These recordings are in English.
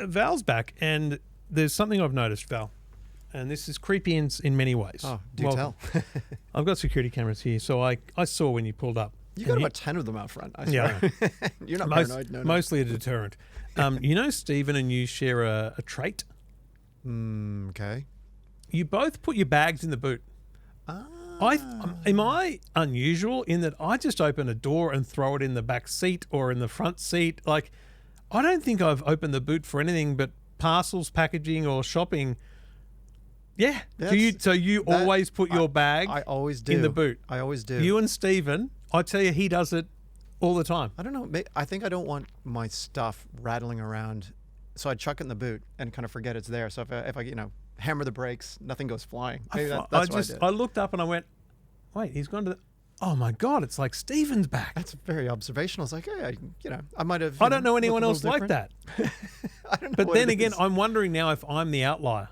Val's back, and there's something I've noticed, Val, and this is creepy in many ways. Oh, do tell. I've got security cameras here, so I saw when you pulled up. You got about 10 of them out front, I swear. Yeah. You're not paranoid, no. Mostly a deterrent. You know Stephen and you share a trait? Okay. You both put your bags in the boot. Am I unusual in that I just open a door and throw it in the back seat or in the front seat? Like, I don't think I've opened the boot for anything but parcels, packaging, or shopping. Yeah. So you always put your bag I always do. in the boot? I always do. You and Stephen, I tell you, he does it all the time. I don't know. I think I don't want my stuff rattling around, so I chuck it in the boot and kind of forget it's there. So if I hammer the brakes, nothing goes flying. Maybe that's what I did. I looked up and I went, wait, he's gone to the... Oh my God, it's like Stephen's back. That's very observational. It's like, hey, I might have... I don't know anyone else like that. I don't know. But then again, I'm wondering now if I'm the outlier.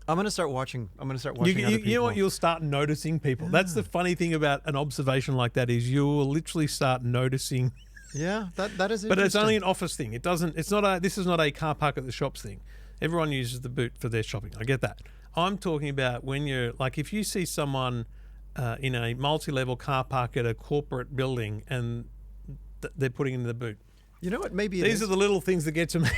I'm going to start watching other people. You know what? You'll start noticing people. Yeah. That's the funny thing about an observation like that is you will literally start noticing. Yeah, that is. But it's only an office thing. It doesn't. It's not a. This is not a car park at the shops thing. Everyone uses the boot for their shopping. I get that. I'm talking about when you're like if you see someone in a multi-level car park at a corporate building and they're putting it in the boot. You know what? Maybe these are the little things that get to me.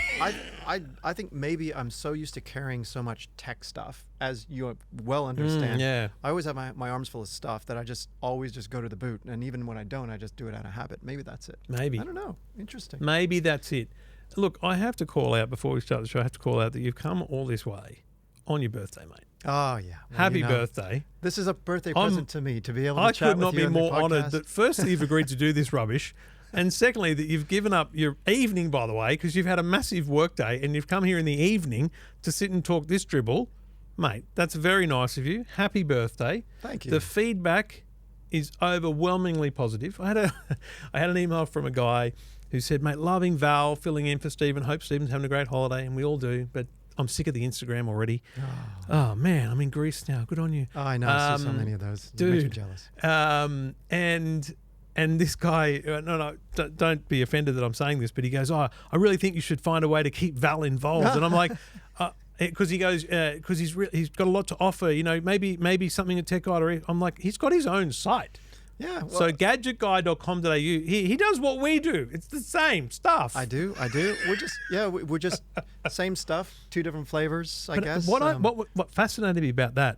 I think maybe I'm so used to carrying so much tech stuff, as you well understand. Yeah. I always have my arms full of stuff that I just always just go to the boot, and even when I don't, I just do it out of habit. Maybe that's it. Maybe. I don't know. Interesting. Maybe that's it. Look, I have to call out before we start the show. I have to call out that you've come all this way on your birthday, mate. Oh yeah. Well, Happy birthday. This is a birthday present to me to be able to chat with you. I could not be more honoured that firstly you've agreed to do this rubbish. And secondly, that you've given up your evening, by the way, because you've had a massive work day and you've come here in the evening to sit and talk this dribble. Mate, that's very nice of you. Happy birthday. Thank you. The feedback is overwhelmingly positive. I had an email from a guy who said, mate, loving Val, filling in for Stephen. Hope Stephen's having a great holiday, and we all do, but I'm sick of the Instagram already. Oh man, I'm in Greece now. Good on you. Oh, I know. I see so many of those. Dude. It makes me jealous. And this guy, don't be offended that I'm saying this, but he goes, I really think you should find a way to keep Val involved. And I'm like, because he goes, because he's got a lot to offer, maybe something at Tech Guide. I'm like, he's got his own site. Yeah. Well, so gadgetguy.com.au, he does what we do. It's the same stuff. I do. We're just same stuff, two different flavors, I guess. What fascinated me about that,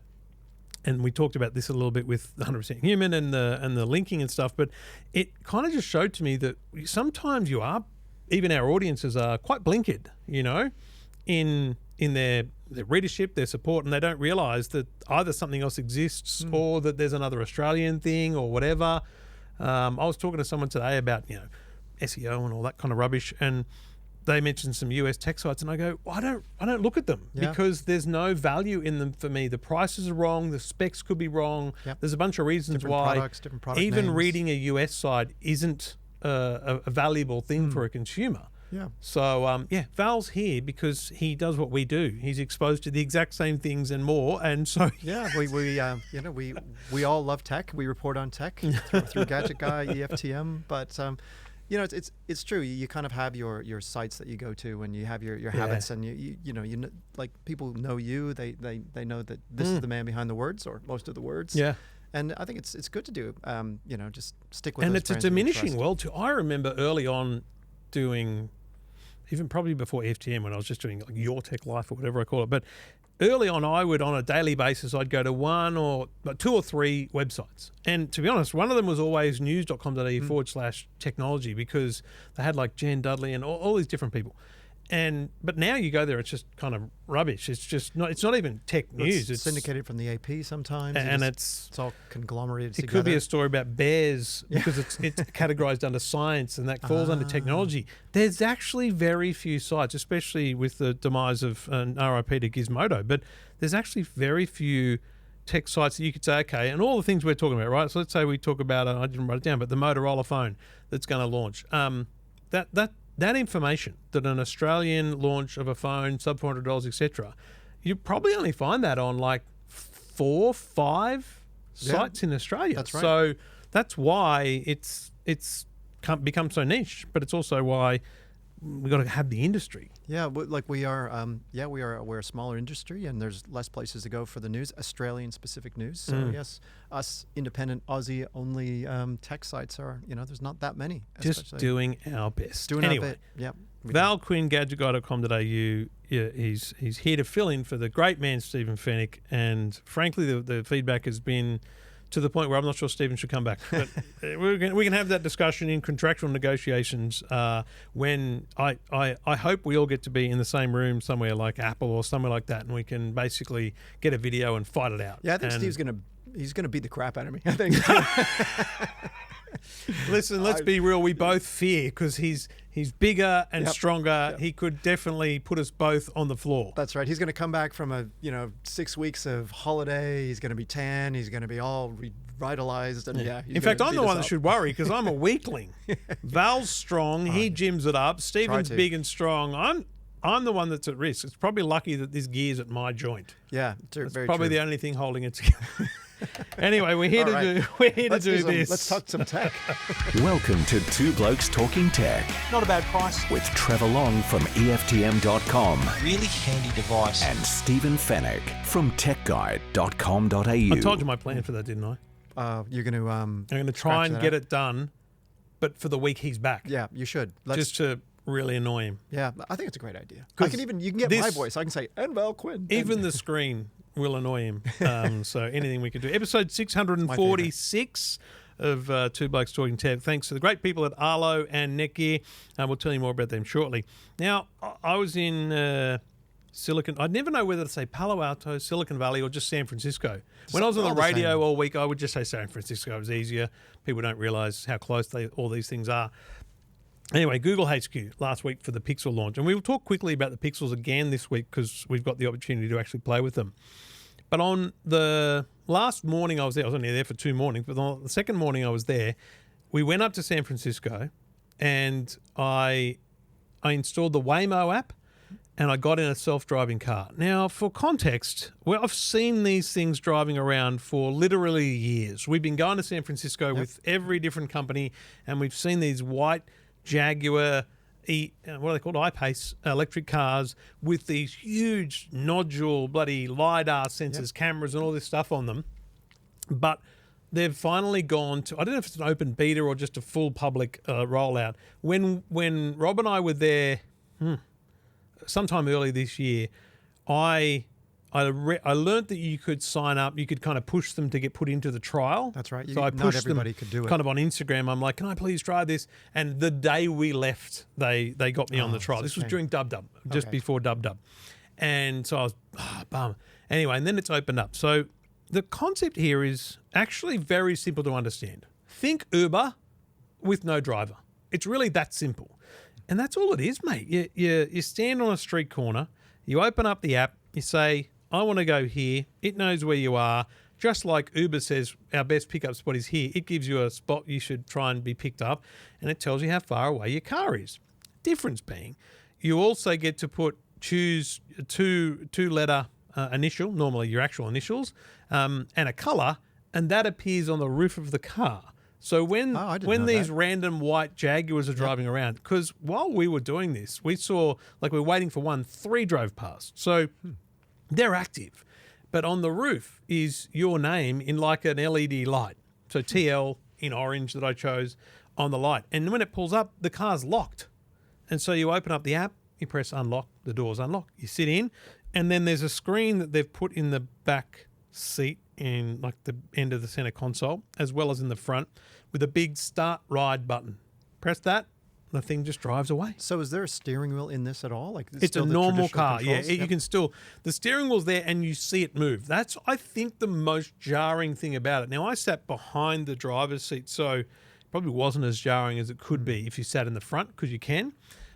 and we talked about this a little bit with 100% Human and the linking and stuff, but it kind of just showed to me that sometimes even our audiences are quite blinkered, in their readership, their support, and they don't realise that either something else exists or that there's another Australian thing or whatever. I was talking to someone today about, SEO and all that kind of rubbish, and they mentioned some US tech sites, and I go, I don't look at them because there's no value in them for me. The prices are wrong, the specs could be wrong. Yep. There's a bunch of reasons why different product even names. Reading a US site isn't a valuable thing for a consumer. Yeah. So Val's here because he does what we do. He's exposed to the exact same things and more, and so we all love tech. We report on tech through Gadget Guy, EFTM, but. It's true. You kind of have your sites that you go to, and you have your habits, and you like people know you. They know that this is the man behind the words, or most of the words. Yeah. And I think it's good to do. Just stick with. And those it's a brands that you diminishing trust. world too. I remember early on doing, even probably before FTM, when I was just doing like Your Tech Life or whatever I call it, but. Early on, I would, on a daily basis, I'd go to two or three websites. And to be honest, one of them was always news.com.au/technology because they had like Jen Dudley and all these different people. But now you go there, it's just kind of rubbish. It's not even tech news. It's syndicated from the AP sometimes. And it's all conglomerated together. It could be a story about bears because it's categorized under science and that falls under technology. There's actually very few sites, especially with the demise of an RIP to Gizmodo, but there's actually very few tech sites that you could say, okay, and all the things we're talking about, right? So let's say we talk about, I didn't write it down, but the Motorola phone that's going to launch. That information, that an Australian launch of a phone, sub $400, etc., you probably only find that on like 4, 5 sites in Australia. That's right. So that's why it's become so niche, but it's also why we got to have the industry. Yeah, like we are. We're a smaller industry, and there's less places to go for the news, Australian-specific news. So yes, us independent Aussie-only tech sites are. There's not that many. Just doing our best. Doing our bit. Yeah. Val Quinn, gadgetguy.com.au. Yeah, he's here to fill in for the great man Stephen Fennick, and frankly, the feedback has been to the point where I'm not sure Stephen should come back. But we can have that discussion in contractual negotiations when I hope we all get to be in the same room somewhere like Apple or somewhere like that, and we can basically get a video and fight it out. Yeah, I think Steve's gonna beat the crap out of me. I think. Listen, let's be real. We both fear because he's bigger and stronger. Yep. He could definitely put us both on the floor. That's right. He's going to come back from 6 weeks of holiday. He's going to be tan. He's going to be all revitalized. And in fact, I'm the one that should worry because I'm a weakling. Val's strong. He gyms it up. Stephen's big and strong. I'm the one that's at risk. It's probably lucky that this gear's at my joint. Yeah, it's very probably true. the only thing holding it together. Anyway, we're here to do this. Let's talk some tech. Welcome to Two Blokes Talking Tech. Not a bad price. With Trevor Long from EFTM.com. Really handy device. And Stephen Fennick from TechGuide.com.au. I told you my plan for that, didn't I? You're going to. I'm going to try and get it done, but for the week he's back. Yeah, you should. Just to really annoy him. Yeah, I think it's a great idea. You can get my voice. I can say, and Val Quinn. Even the screen will annoy him. So anything we can do. Episode 646 of Two Blokes Talking Tech. Thanks to the great people at Arlo and Netgear. We'll tell you more about them shortly. Now, I was in Silicon. I'd never know whether to say Palo Alto, Silicon Valley, or just San Francisco. When I was on the radio all week, I would just say San Francisco. It was easier. People don't realize how close all these things are. Anyway, Google HQ last week for the Pixel launch. And we will talk quickly about the Pixels again this week because we've got the opportunity to actually play with them. But on the last morning I was there, I was only there for 2 mornings, but on the second morning I was there, we went up to San Francisco and I installed the WAYMO app and I got in a self-driving car. Now, for context, I've seen these things driving around for literally years. We've been going to San Francisco with every different company and we've seen these white Jaguar, what are they called? I-Pace electric cars with these huge nodule bloody LiDAR sensors, cameras and all this stuff on them. But they've finally gone to, I don't know if it's an open beta or just a full public rollout. When Rob and I were there sometime early this year, I learned that you could sign up. You could kind of push them to get put into the trial. That's right. So I pushed not everybody them could do it. kind of on Instagram. I'm like, can I please try this? And the day we left, they got me on the trial. This was during Dub, just before Dub. And so I was, bummed. Anyway, and then it's opened up. So the concept here is actually very simple to understand. Think Uber with no driver. It's really that simple. And that's all it is, mate. You stand on a street corner, you open up the app, you say, I want to go here. It knows where you are. Just like Uber says our best pickup spot is here, it gives you a spot you should try and be picked up, and it tells you how far away your car is. Difference being, you also get to choose a two-letter initial, normally your actual initials, and a colour, and that appears on the roof of the car. So when these random white Jaguars are driving around, because while we were doing this, we saw, like we were waiting for one, 3 drove past. So they're active. But on the roof is your name in like an LED light. So TL in orange that I chose on the light. And when it pulls up, the car's locked. And so you open up the app, you press unlock, the door's unlocked. You sit in, and then there's a screen that they've put in the back seat in like the end of the center console, as well as in the front, with a big start ride button. Press that, the thing just drives away. So is there a steering wheel in this at all? Like it's a normal car. Controls? You can still, the steering wheel's there and you see it move. That's, I think, the most jarring thing about it. Now, I sat behind the driver's seat, so it probably wasn't as jarring as it could be if you sat in the front, because you can,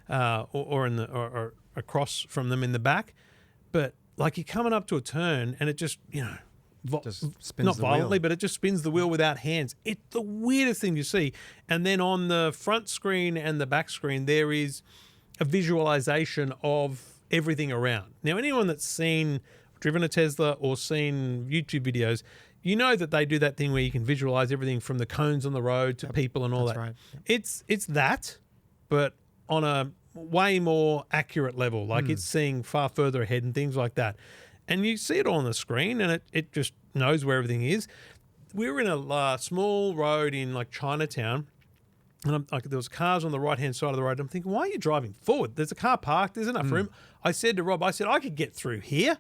or across from them in the back. But like you're coming up to a turn and it just, just spins not the violently, wheel. but it just spins the wheel without hands. It's the weirdest thing you see. And then on the front screen and the back screen, there is a visualization of everything around. Now, anyone that's driven a Tesla or seen YouTube videos, you know that they do that thing where you can visualize everything from the cones on the road to people and all that. Right. It's that, but on a way more accurate level. Like it's seeing far further ahead and things like that. And you see it on the screen, and it just knows where everything is. We were in a small road in like Chinatown, and there was cars on the right-hand side of the road. I'm thinking, why are you driving forward? There's a car parked. There's enough room. I said to Rob, I could get through here,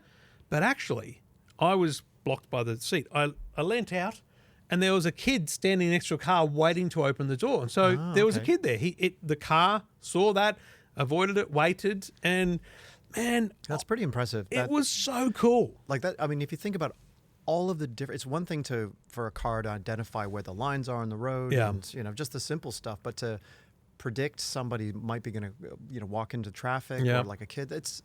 but actually I was blocked by the seat. I leant out, and there was a kid standing next to a car waiting to open the door. And so there was a kid there. The car saw that, avoided it, waited, and man, That's pretty impressive. it was so cool. Like that. I mean, if you think about all of the different, it's one thing for a car to identify where the lines are on the road, Yeah. and just the simple stuff, but to predict somebody might be going to walk into traffic Yeah. or like a kid. It's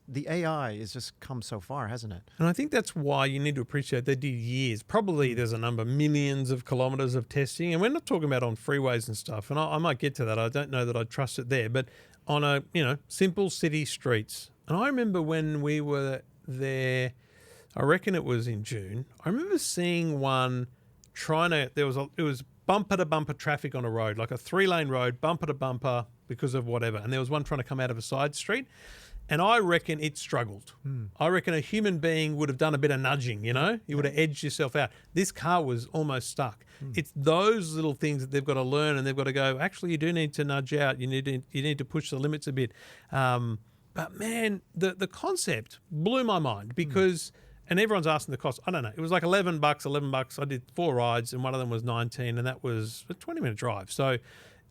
the AI has just come so far, hasn't it? And I think that's why you need to appreciate they did years. Probably there's a number, millions of kilometres of testing. And we're not talking about on freeways and stuff. And I might get to that. I don't know that I trust it there. But on simple city streets. And I remember when we were there, I reckon it was in June. I remember seeing one it was bumper to bumper traffic on a road, like a 3-lane road, bumper to bumper because of whatever. And there was one trying to come out of a side street. And I reckon it struggled. I reckon a human being would have done a bit of nudging, You would have edged yourself out. This car was almost stuck. It's those little things that they've got to learn, and they've got to go, actually, you do need to nudge out. You need to push the limits a bit. But man, the concept blew my mind because, and everyone's asking the cost. I don't know. It was like $11. I did 4 rides, and one of them was 19, and that was a 20-minute drive. So,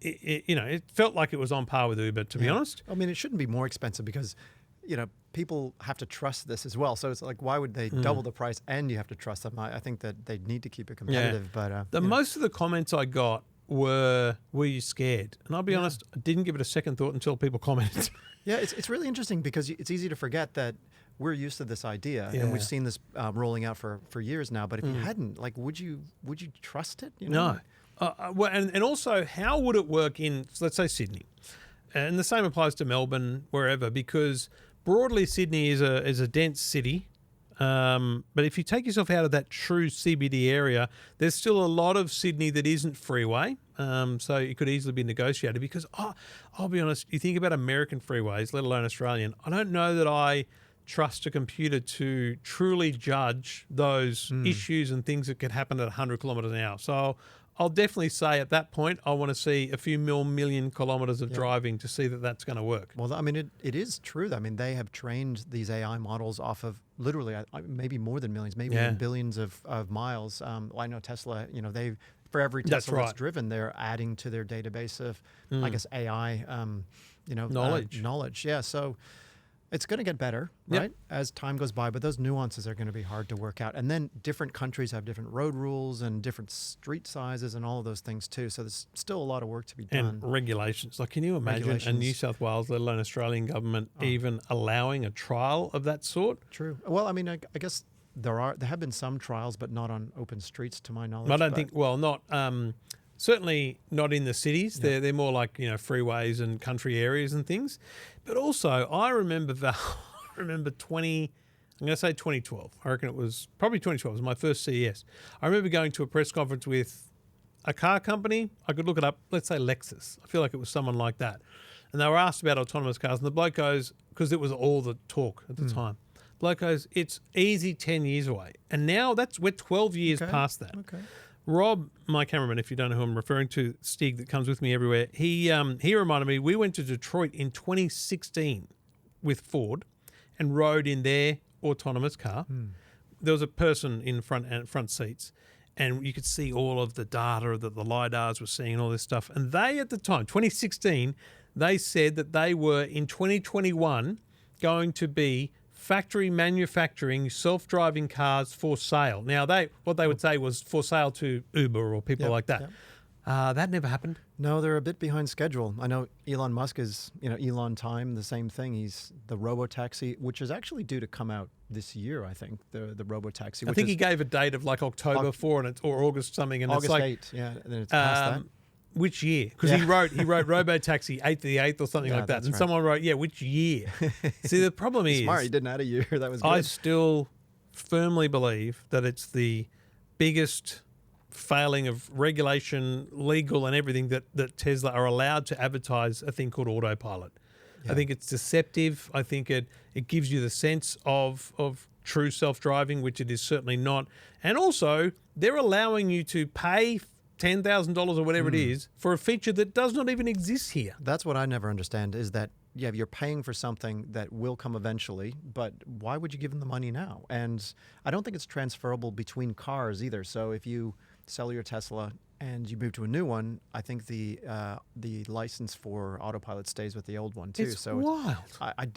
it felt like it was on par with Uber, to be honest. I mean, it shouldn't be more expensive because, people have to trust this as well. So it's like, why would they double the price and you have to trust them? I think that they need to keep it competitive. But most of the comments I got were you scared? And I'll be honest, I didn't give it a second thought until people commented. Yeah, it's really interesting because it's easy to forget that we're used to this idea and we've seen this rolling out for years now. But if you hadn't, like, would you trust it? No. Well, and also, how would it work in, let's say, Sydney? And the same applies to Melbourne, wherever, because broadly Sydney is a dense city. But if you take yourself out of that true CBD area, there's still a lot of Sydney that isn't freeway. So it could easily be negotiated because, I'll be honest, you think about American freeways, let alone Australian, I don't know that I trust a computer to truly judge those issues and things that could happen at 100 kilometres an hour. So I'll definitely say at that point, I want to see a few million kilometres of driving to see that that's going to work. Well, I mean, it is true. I mean, they have trained these AI models off of literally maybe more than millions, maybe even billions of miles. I know Tesla, they've, for every Tesla that's driven, they're adding to their database of, I guess, AI, knowledge. Yeah, so it's going to get better, right, as time goes by, but those nuances are going to be hard to work out. And then different countries have different road rules and different street sizes and all of those things too. So there's still a lot of work to be done. And regulations. Like, can you imagine a New South Wales, let alone Australian government, even allowing a trial of that sort? True. Well, I mean, I guess there have been some trials, but not on open streets, to my knowledge. I don't think. Well, not. Certainly not in the cities. Yeah. They're more like freeways and country areas and things. But also, I remember 20. I'm going to say 2012. I reckon it was probably 2012. It was my first CES. I remember going to a press conference with a car company. I could look it up. Let's say Lexus. I feel like it was someone like that. And they were asked about autonomous cars. And the bloke goes, because it was all the talk at the time. Bloke goes, it's easy 10 years away. And now we're 12 years past that. Okay. Rob, my cameraman, if you don't know who I'm referring to, Stig, that comes with me everywhere, he reminded me, we went to Detroit in 2016 with Ford and rode in their autonomous car. There was a person in front seats, and you could see all of the data that the LiDARs were seeing and all this stuff. And they, at the time, 2016, they said that they were, in 2021, going to be factory manufacturing self-driving cars for sale. Now, what they would say was for sale to Uber or people like that. That never happened. No, they're a bit behind schedule. I know Elon Musk is, Elon Time, the same thing. He's the Robo taxi, which is actually due to come out this year, I think, the Robo taxi. I think he gave a date of like October 4 or August something. And August it's like, 8, and then it's past that. Which year? Because he wrote Robo Taxi 8th the 8th or something like that. And someone wrote, which year? See, the problem is... Smart, he didn't add a year. That was good. I still firmly believe that it's the biggest failing of regulation, legal and everything, that Tesla are allowed to advertise a thing called autopilot. I think it's deceptive. I think it gives you the sense of true self-driving, which it is certainly not. And also, they're allowing you to pay $10,000 or whatever it is for a feature that does not even exist here. That's what I never understand is that, yeah, you're paying for something that will come eventually, but why would you give them the money now? And I don't think it's transferable between cars either. So if you sell your Tesla and you move to a new one, I think the license for autopilot stays with the old one too. It's so wild.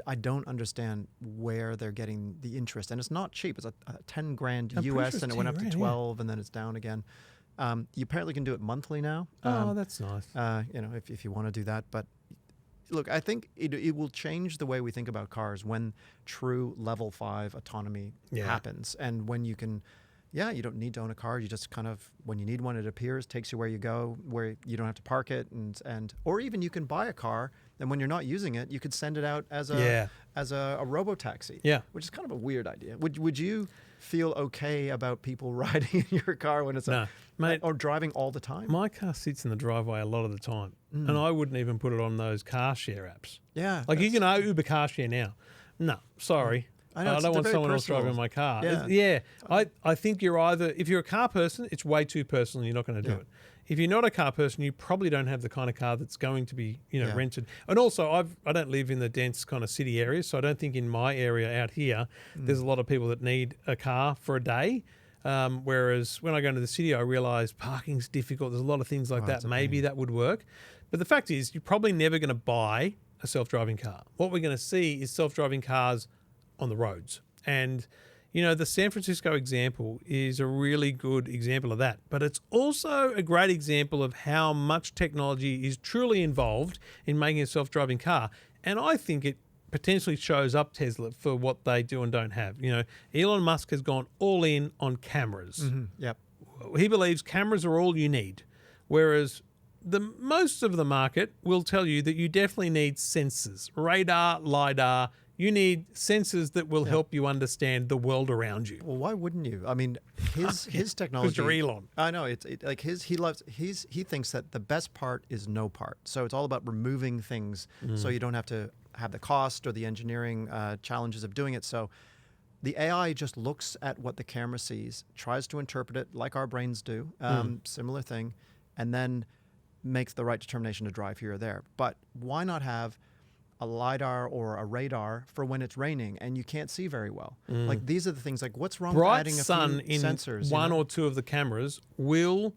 I don't understand where they're getting the interest, and it's not cheap. It's a 10 grand I'm pretty US, sure and it's it went up 10 to grand, 12, and then it's down again. You apparently can do it monthly now. Oh, that's nice. If you want to do that. But look, I think it will change the way we think about cars when true level 5 autonomy happens, and when you can. Yeah, you don't need to own a car. You just kind of, when you need one, it appears, takes you where you go, where you don't have to park it, and or even you can buy a car, and when you're not using it, you could send it out as a robo taxi. Yeah, which is kind of a weird idea. Would you feel okay about people riding in your car when it's mate, or driving all the time? My car sits in the driveway a lot of the time, and I wouldn't even put it on those car share apps. Yeah, like you can Uber car share now. No, sorry. I know, don't want someone else driving my car. I think you're either, if you're a car person, it's way too personal. You're not going to do it. If you're not a car person, you probably don't have the kind of car that's going to be, rented. And also, I don't live in the dense kind of city areas, so I don't think in my area out here there's a lot of people that need a car for a day. Whereas when I go into the city, I realise parking's difficult. There's a lot of things like that. Maybe that would work. But the fact is, you're probably never going to buy a self-driving car. What we're going to see is self-driving cars on the roads. And, the San Francisco example is a really good example of that. But it's also a great example of how much technology is truly involved in making a self-driving car. And I think it potentially shows up Tesla for what they do and don't have. Elon Musk has gone all in on cameras. Mm-hmm. Yep. He believes cameras are all you need. Whereas most of the market will tell you that you definitely need sensors, radar, LiDAR. You need sensors that will help you understand the world around you. Well, why wouldn't you? I mean, his technology. Because you're Elon. I know he thinks that the best part is no part. So it's all about removing things, so you don't have to have the cost or the engineering challenges of doing it. So the AI just looks at what the camera sees, tries to interpret it like our brains do, similar thing, and then makes the right determination to drive here or there. But why not have a LiDAR or a radar for when it's raining and you can't see very well? Like, these are the things, like, what's wrong with adding a few sensors? One or two of the cameras will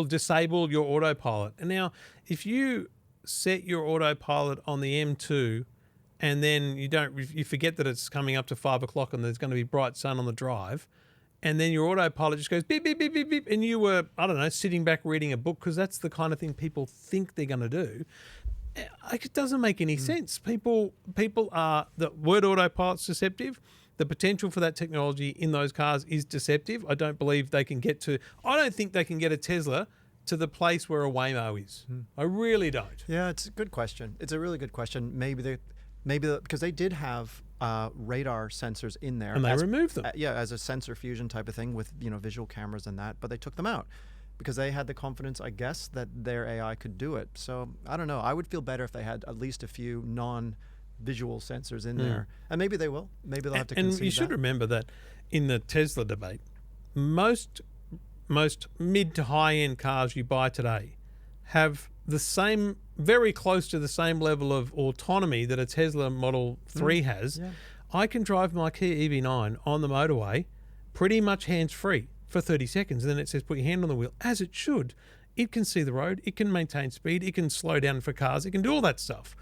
disable your autopilot. And now, if you set your autopilot on the M2 and then you forget that it's coming up to 5 o'clock and there's going to be bright sun on the drive, and then your autopilot just goes beep, beep, beep, beep, beep, and you were, I don't know, sitting back reading a book, because that's the kind of thing people think they're going to do. It doesn't make any sense. People are, the word autopilot's deceptive. The potential for that technology in those cars is deceptive. I don't believe they can get to, I don't think they can get a Tesla to the place where a Waymo is. I really don't. Yeah, it's a good question. It's a really good question. Maybe because they did have radar sensors in there. And they removed them. As a sensor fusion type of thing with, visual cameras and that, but they took them out because they had the confidence, I guess, that their AI could do it. So I don't know. I would feel better if they had at least a few non-visual sensors in there. And maybe they will. Maybe they'll have to concede that. And you should remember that in the Tesla debate, most mid to high-end cars you buy today have the same, very close to the same level of autonomy that a Tesla Model 3 has. Yeah. I can drive my Kia EV9 on the motorway pretty much hands-free for 30 seconds, and then it says put your hand on the wheel, as it should. It can see the road, it can maintain speed, it can slow down for cars, it can do all that stuff.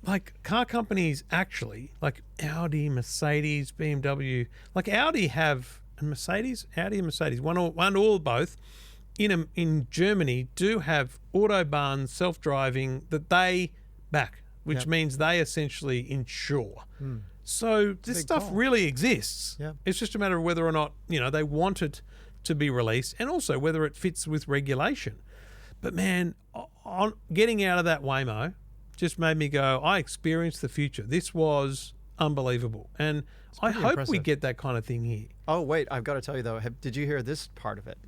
Like, car companies actually, like Audi, Mercedes, BMW, like Audi and Mercedes, one or both, in Germany do have Autobahn self-driving that they back, which means they essentially insure. So this stuff really exists. Yep. It's just a matter of whether or not, they want it to be released, and also whether it fits with regulation. But man, on getting out of that Waymo just made me go, I experienced the future. This was unbelievable. And I hope impressive. We get that kind of thing here. Oh, wait, I've got to tell you though, did you hear this part of it?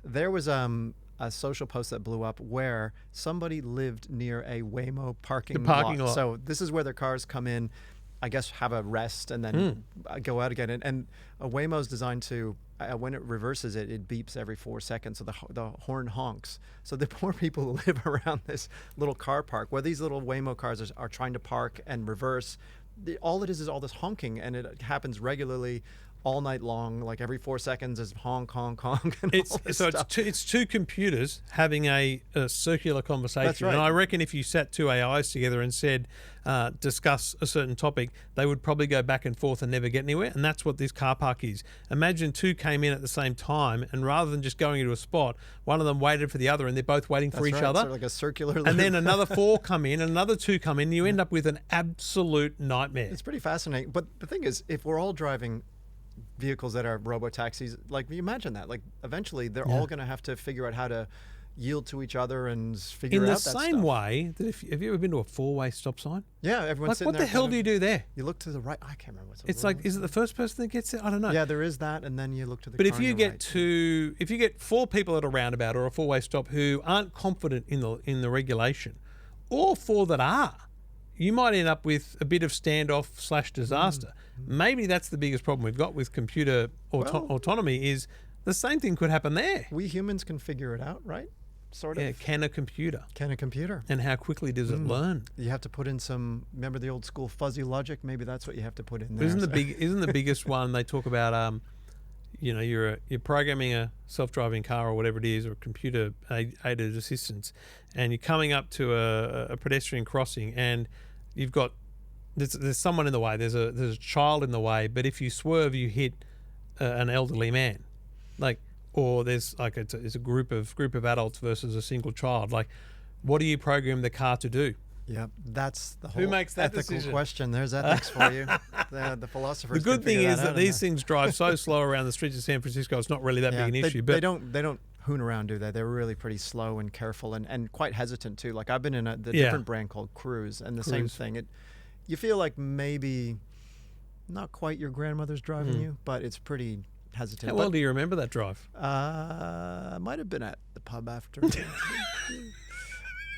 There was a a social post that blew up where somebody lived near a Waymo parking lot. So this is where their cars come in, I guess, have a rest and then go out again. And a Waymo is designed to, when it reverses it, it beeps every 4 seconds. So the horn honks. So the poor people who live around this little car park, where these little Waymo cars are trying to park and reverse, all it is all this honking, and it happens regularly all night long. Like every 4 seconds is honk, honk, honk. And It's two computers having a circular conversation. That's right. And I reckon if you sat two AIs together and said, discuss a certain topic, they would probably go back and forth and never get anywhere. And that's what this car park is. Imagine two came in at the same time, and rather than just going into a spot, one of them waited for the other, and they're both waiting for each other. Sort of like a circular loop. And then another four come in, and another two come in, and you end up with an absolute nightmare. It's pretty fascinating. But the thing is, if we're all driving vehicles that are robo-taxis, like, you imagine that, like, eventually they're all going to have to figure out how to yield to each other and figure out that stuff. In the same way that have you ever been to a four-way stop sign? Yeah, everyone's like, sitting what there. the hell do you do there? You look to the right. I can't remember what's. It's like, is it the first person that gets it? I don't know. Yeah, there is that, and then you look to the. But car if you on get your right. if you get four people at a roundabout or a four-way stop who aren't confident in the regulation, or four that are, you might end up with a bit of standoff / disaster. Maybe that's the biggest problem we've got with computer autonomy is the same thing could happen there. We humans can figure it out, right? Sort of. Yeah, can a computer? Can a computer? And how quickly does it learn? You have to put in some. Remember the old school fuzzy logic? Maybe that's what you have to put in there. Isn't the biggest one they talk about? You're programming a self-driving car or whatever it is, or a computer aided assistance, and you're coming up to a pedestrian crossing, and you've got there's someone in the way. There's a child in the way, but if you swerve, you hit an elderly man, or there's like it's a group of adults versus a single child. Like, what do you program the car to do? Yep, that's the whole Who makes that ethical decision? question. There's ethics for you. The philosophers. The good can thing figure is that out, these things drive so slow around the streets of San Francisco. It's not really that big an issue. But they don't hoon around, do they? They're really pretty slow and careful and quite hesitant too. Like, I've been in the different brand called Cruise, and the same thing. You feel like maybe not quite your grandmother's driving you, but it's pretty hesitant. How well do you remember that drive? I might have been at the pub after.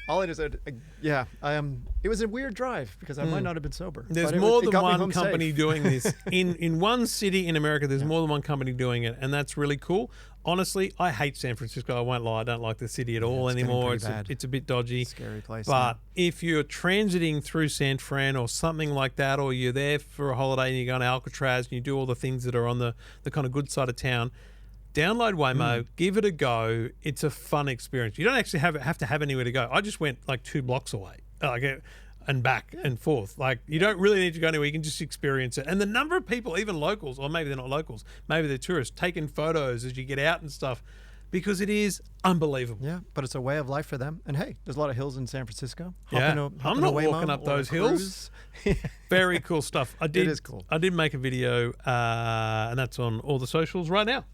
All I just said, it was a weird drive because I might not have been sober. There's more than one company doing this. In one city in America, there's more than one company doing it, and that's really cool. Honestly, I hate San Francisco. I won't lie. I don't like the city at all anymore. It's a bit dodgy. Scary place. But if you're transiting through San Fran or something like that, or you're there for a holiday and you're going to Alcatraz and you do all the things that are on the kind of good side of town, download Waymo, give it a go. It's a fun experience. You don't actually have to have anywhere to go. I just went like 2 blocks away, and back and forth. Like, you don't really need to go anywhere. You can just experience it. And the number of people, even locals, or maybe they're not locals, maybe they're tourists, taking photos as you get out and stuff, because it is unbelievable. Yeah, but it's a way of life for them. And hey, there's a lot of hills in San Francisco. I'm not walking up those hills. Very cool stuff. It is cool. I did make a video, and that's on all the socials right now.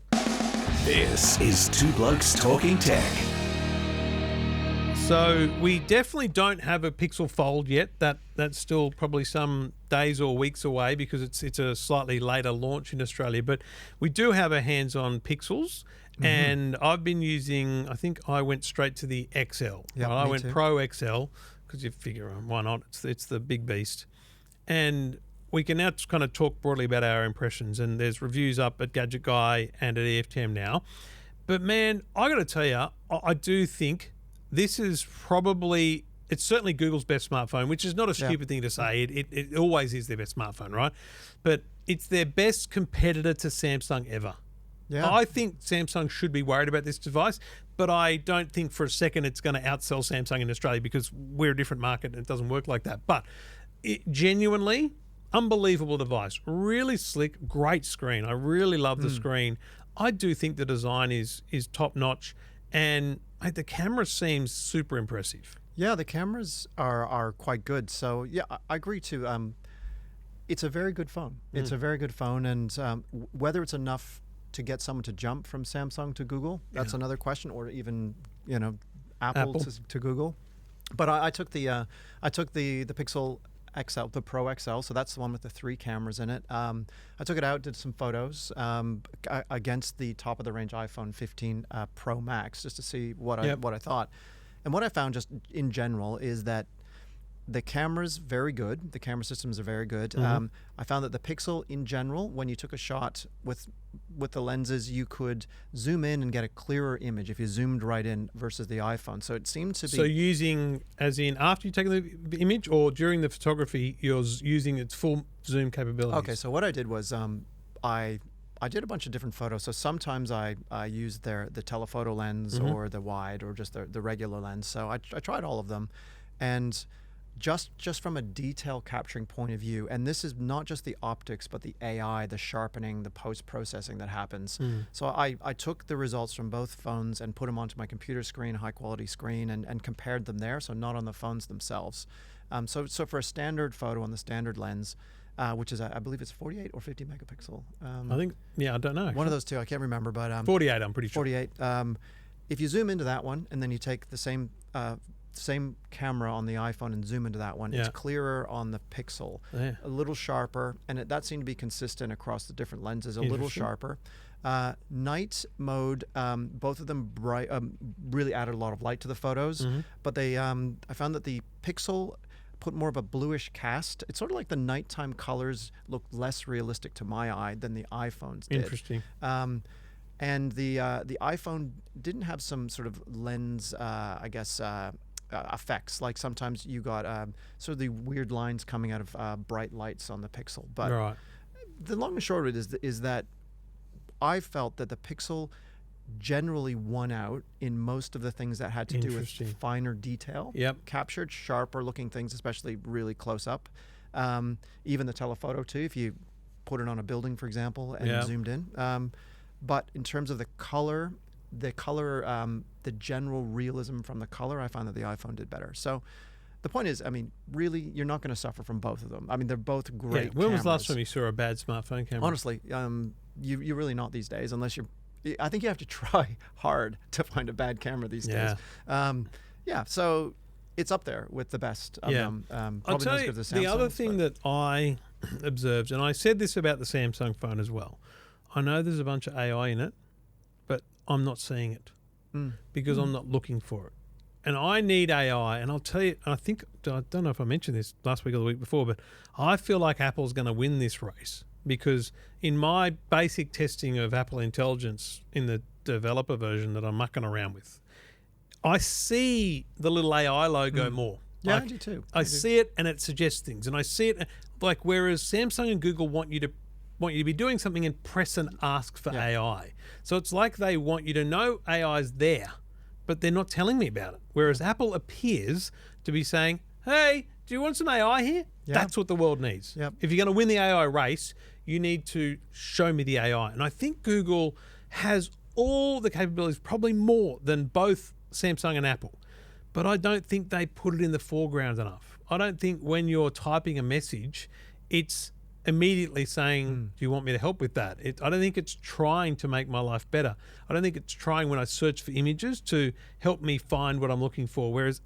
This is Two Blokes Talking Tech. So we definitely don't have a Pixel Fold yet. That's still probably some days or weeks away because it's a slightly later launch in Australia. But we do have our hands on Pixels, and I've been using. I think I went straight to the XL. Yeah, I went too. Pro XL because you figure why not? It's the big beast, and we can now just kind of talk broadly about our impressions. And there's reviews up at Gadget Guy and at EFTM now. But man, I got to tell you, I do think this is probably, it's certainly Google's best smartphone, which is not a stupid thing to say. It always is their best smartphone, right? But it's their best competitor to Samsung ever. Yeah. I think Samsung should be worried about this device, but I don't think for a second it's going to outsell Samsung in Australia because we're a different market and it doesn't work like that. But it genuinely, unbelievable device. Really slick, great screen. I really love the screen. I do think the design is top notch, and the camera seems super impressive. Yeah, the cameras are quite good. So yeah, I agree too. It's a very good phone. It's a very good phone, and whether it's enough to get someone to jump from Samsung to Google, that's another question, or even Apple. To Google. But I took the Pixel XL, the Pro XL. So that's the one with the 3 cameras in it. I took it out, did some photos against the top of the range iPhone 15 Pro Max, just to see what I thought. And what I found just in general is that the camera's very good. The camera systems are very good. I found that the Pixel in general, when you took a shot with the lenses, you could zoom in and get a clearer image if you zoomed right in versus the iPhone. So it seemed to be... So using, as in after you've taken the image or during the photography, you're using its full zoom capabilities? Okay, so what I did was I did a bunch of different photos. So sometimes I used the telephoto lens or the wide or just the regular lens. So I tried all of them. And just from a detail capturing point of view, and this is not just the optics, but the AI, the sharpening, the post-processing that happens. So I took the results from both phones and put them onto my computer screen, high quality screen, and compared them there, so not on the phones themselves. So for a standard photo on the standard lens, which is, I believe it's 48 or 50 megapixel. I think, I don't know. One of those two, I can't remember, but... 48, I'm pretty sure. 48. If you zoom into that one, and then you take the same camera on the iPhone and zoom into that one, it's clearer on the Pixel, a little sharper, and that seemed to be consistent across the different lenses, a little sharper. Night mode, both of them bright, really added a lot of light to the photos, but they, I found that the Pixel put more of a bluish cast. It's sort of like the nighttime colors look less realistic to my eye than the iPhones did. Interesting. And the iPhone didn't have some sort of lens, effects. Like sometimes you got sort of the weird lines coming out of bright lights on the Pixel. But the long and short of it is that I felt that the Pixel generally won out in most of the things that had to do with finer detail. Captured sharper looking things, especially really close up. Even the telephoto too, if you put it on a building, for example, and zoomed in. But in terms of the color, the general realism from the color, I found that the iPhone did better. So the point is, I mean, really, you're not going to suffer from both of them. I mean, they're both great When was cameras. the last time you saw a bad smartphone camera? Honestly, you're really not these days, unless you're... I think you have to try hard to find a bad camera these days. So it's up there with the best of them. Probably not as good as the Samsung. The other thing that I observed, and I said this about the Samsung phone as well, I know there's a bunch of AI in it, but I'm not seeing it because I'm not looking for it. And I need AI, and I'll tell you, I don't know if I mentioned this last week or the week before, but I feel like Apple's going to win this race because in my basic testing of Apple Intelligence in the developer version that I'm mucking around with, I see the little AI logo more. Yeah, I do too. I see it and it suggests things, and I see it like whereas Samsung and Google want you to be doing something and press and ask for AI. So it's like they want you to know AI's there, but they're not telling me about it. Whereas Apple appears to be saying, hey, do you want some AI here? That's what the world needs. If you're going to win the AI race, you need to show me the AI. And I think Google has all the capabilities, probably more than both Samsung and Apple. But I don't think they put it in the foreground enough. I don't think when you're typing a message, it's immediately saying, do you want me to help with that? I don't think it's trying to make my life better. I don't think it's trying when I search for images to help me find what I'm looking for. Whereas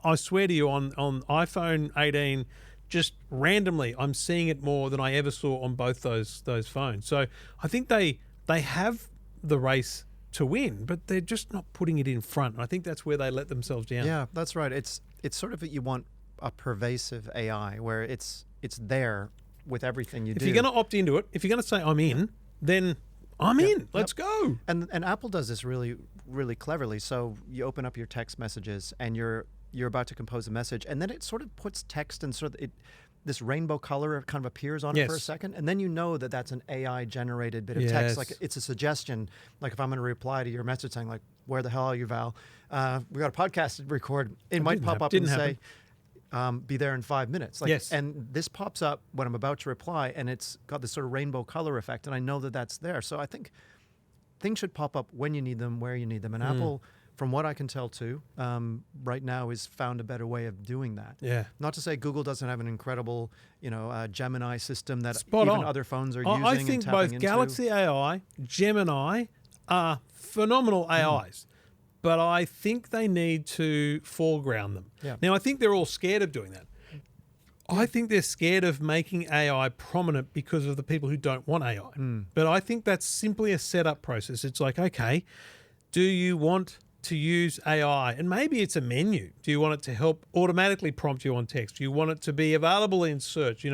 I swear to you on iPhone 18, just randomly, I'm seeing it more than I ever saw on both those phones. So I think they have the race to win, but they're just not putting it in front. I think that's where they let themselves down. Yeah, that's right. It's sort of, you want a pervasive AI where it's there with everything you do. If you're going to opt into it, if you're going to say I'm in, then I'm in. Let's go. And Apple does this really, really cleverly. So you open up your text messages and you're about to compose a message, and then it sort of puts text and sort of this rainbow color kind of appears on it for a second, and then you know that that's an AI generated bit of text. Like it's a suggestion. Like if I'm going to reply to your message saying like, "Where the hell are you, Val? We got a podcast to record." It might pop up and say, be there in 5 minutes. And this pops up when I'm about to reply, and it's got this sort of rainbow color effect, and I know that that's there. So I think things should pop up when you need them, where you need them. And Apple, from what I can tell too, right now has found a better way of doing that. Yeah. Not to say Google doesn't have an incredible, Gemini system that Spot even on. other phones are using. I think both Galaxy AI, Gemini are phenomenal AIs. But I think they need to foreground them. Yeah. Now, I think they're all scared of doing that. I think they're scared of making AI prominent because of the people who don't want AI. But I think that's simply a setup process. It's like, okay, do you want to use AI? And maybe it's a menu. Do you want it to help automatically prompt you on text? Do you want it to be available in search?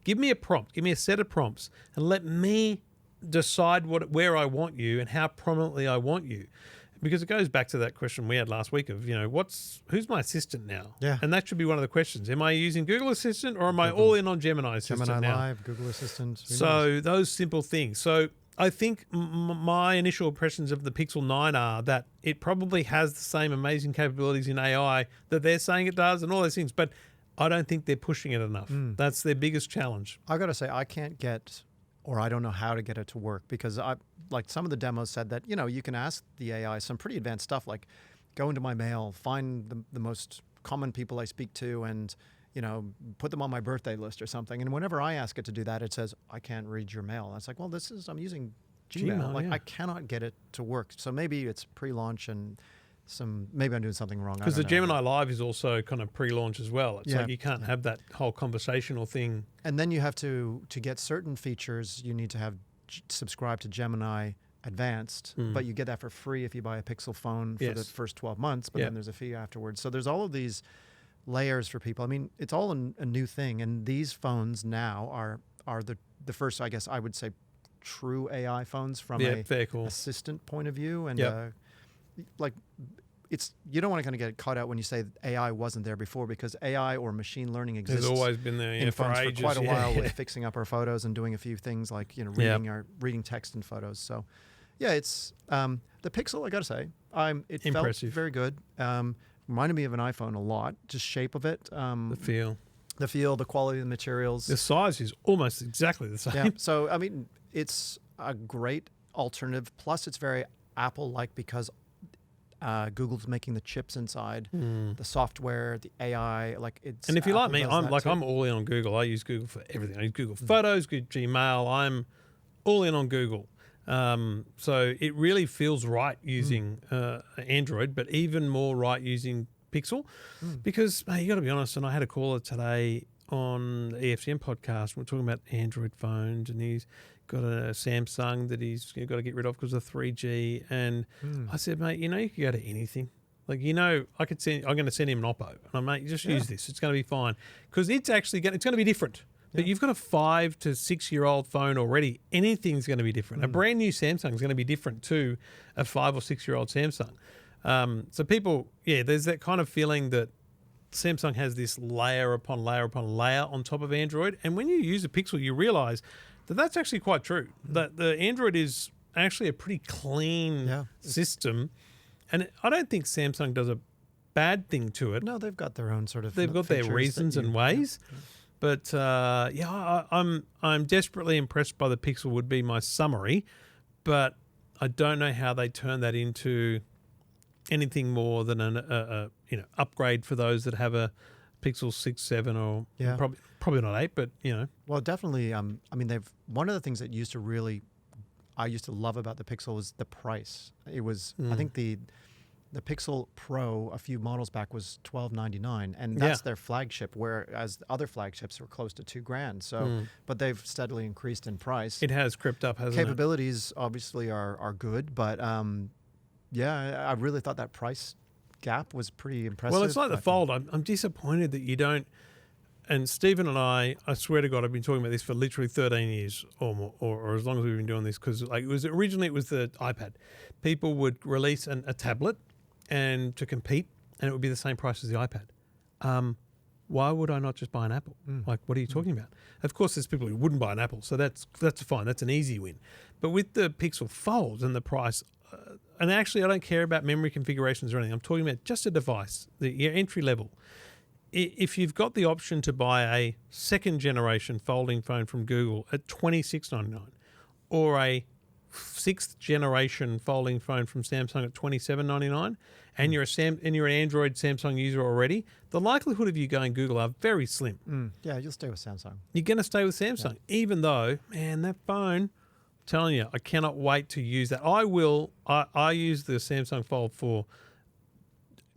Give me a prompt. Give me a set of prompts and let me decide where I want you and how prominently I want you. Because it goes back to that question we had last week of, who's my assistant now? Yeah. And that should be one of the questions. Am I using Google Assistant or am I all in on Gemini Assistant Gemini now? Live, Google Assistant. So those simple things. So I think my initial impressions of the Pixel 9 are that it probably has the same amazing capabilities in AI that they're saying it does and all those things. But I don't think they're pushing it enough. That's their biggest challenge. I got to say, I can't get, or I don't know how to get it to work, because some of the demos said that, you can ask the AI some pretty advanced stuff, like go into my mail, find the most common people I speak to and, put them on my birthday list or something. And whenever I ask it to do that, it says, I can't read your mail. And it's like, well, I'm using Gmail. I cannot get it to work. So maybe it's pre-launch and maybe I'm doing something wrong. Because the Gemini Live is also kind of pre-launch as well. It's like you can't have that whole conversational thing. And then you have to get certain features, you need to have subscribe to Gemini Advanced, but you get that for free if you buy a Pixel phone for the first 12 months, but then there's a fee afterwards. So there's all of these layers for people. I mean, it's all a new thing, and these phones now are the first, I guess I would say, true AI phones from assistant point of view. And you don't want to kind of get caught out when you say AI wasn't there before, because AI or machine learning exists. It's always been there in phones for ages, quite a while with fixing up our photos and doing a few things like reading text in photos. So it's the Pixel. I got to say, it impressive. Felt very good. Reminded me of an iPhone a lot. Just shape of it. The feel, the quality of the materials. The size is almost exactly the same. Yeah. So I mean, it's a great alternative. Plus, it's very Apple-like because Google's making the chips inside, the software, the AI. Like it's. And if you Apple like me, I'm all in on Google. I use Google for everything. I use Google Photos, Google Gmail. I'm all in on Google. So it really feels right using Android, but even more right using Pixel, because you got to be honest. And I had a caller today on the EFTM podcast. We're talking about Android phones, and he's got a Samsung that he's got to get rid of because of 3G. And I said, mate, you can go to anything. Like, I'm going to send him an Oppo. And I'm, mate, just use this. It's going to be fine. Because it's actually going to be different. But you've got a 5 to 6 year old phone already. Anything's going to be different. A brand new Samsung is going to be different to a 5 or 6 year old Samsung. So people, there's that kind of feeling that Samsung has this layer upon layer upon layer on top of Android. And when you use a Pixel, you realize that that's actually quite true. That the Android is actually a pretty clean system. And I don't think Samsung does a bad thing to it. No, they've got their own sort of. They've got their reasons and ways. Yeah. But I'm desperately impressed by the Pixel would be my summary. But I don't know how they turn that into anything more than an upgrade for those that have a Pixel 6, 7, or probably not 8, but Well, definitely. I mean, one of the things that I used to love about the Pixel was the price. It was, I think the Pixel Pro a few models back was $1,299, and that's their flagship. Whereas the other flagships were close to $2,000. So, but they've steadily increased in price. It has crept up, hasn't Capabilities obviously are good, but I really thought that price gap was pretty impressive. Well, it's like the Fold. I'm disappointed that you don't. And Stephen and I swear to God, I've been talking about this for literally 13 years or more, or as long as we've been doing this, because it was the iPad. People would release a tablet and to compete, and it would be the same price as the iPad. Why would I not just buy an Apple? Like, what are you talking about? Of course, there's people who wouldn't buy an Apple, so that's fine. That's an easy win. But with the Pixel Fold and the price, and actually I don't care about memory configurations or anything. I'm talking about just a device, your entry level. If you've got the option to buy a second generation folding phone from Google at $26.99 or a sixth generation folding phone from Samsung at $27.99, and you're an Android Samsung user already, the likelihood of you going Google are very slim. Yeah, you'll stay with Samsung. You're going to stay with Samsung, even though, man, that phone, I'm telling you, I cannot wait to use that. I use the Samsung Fold for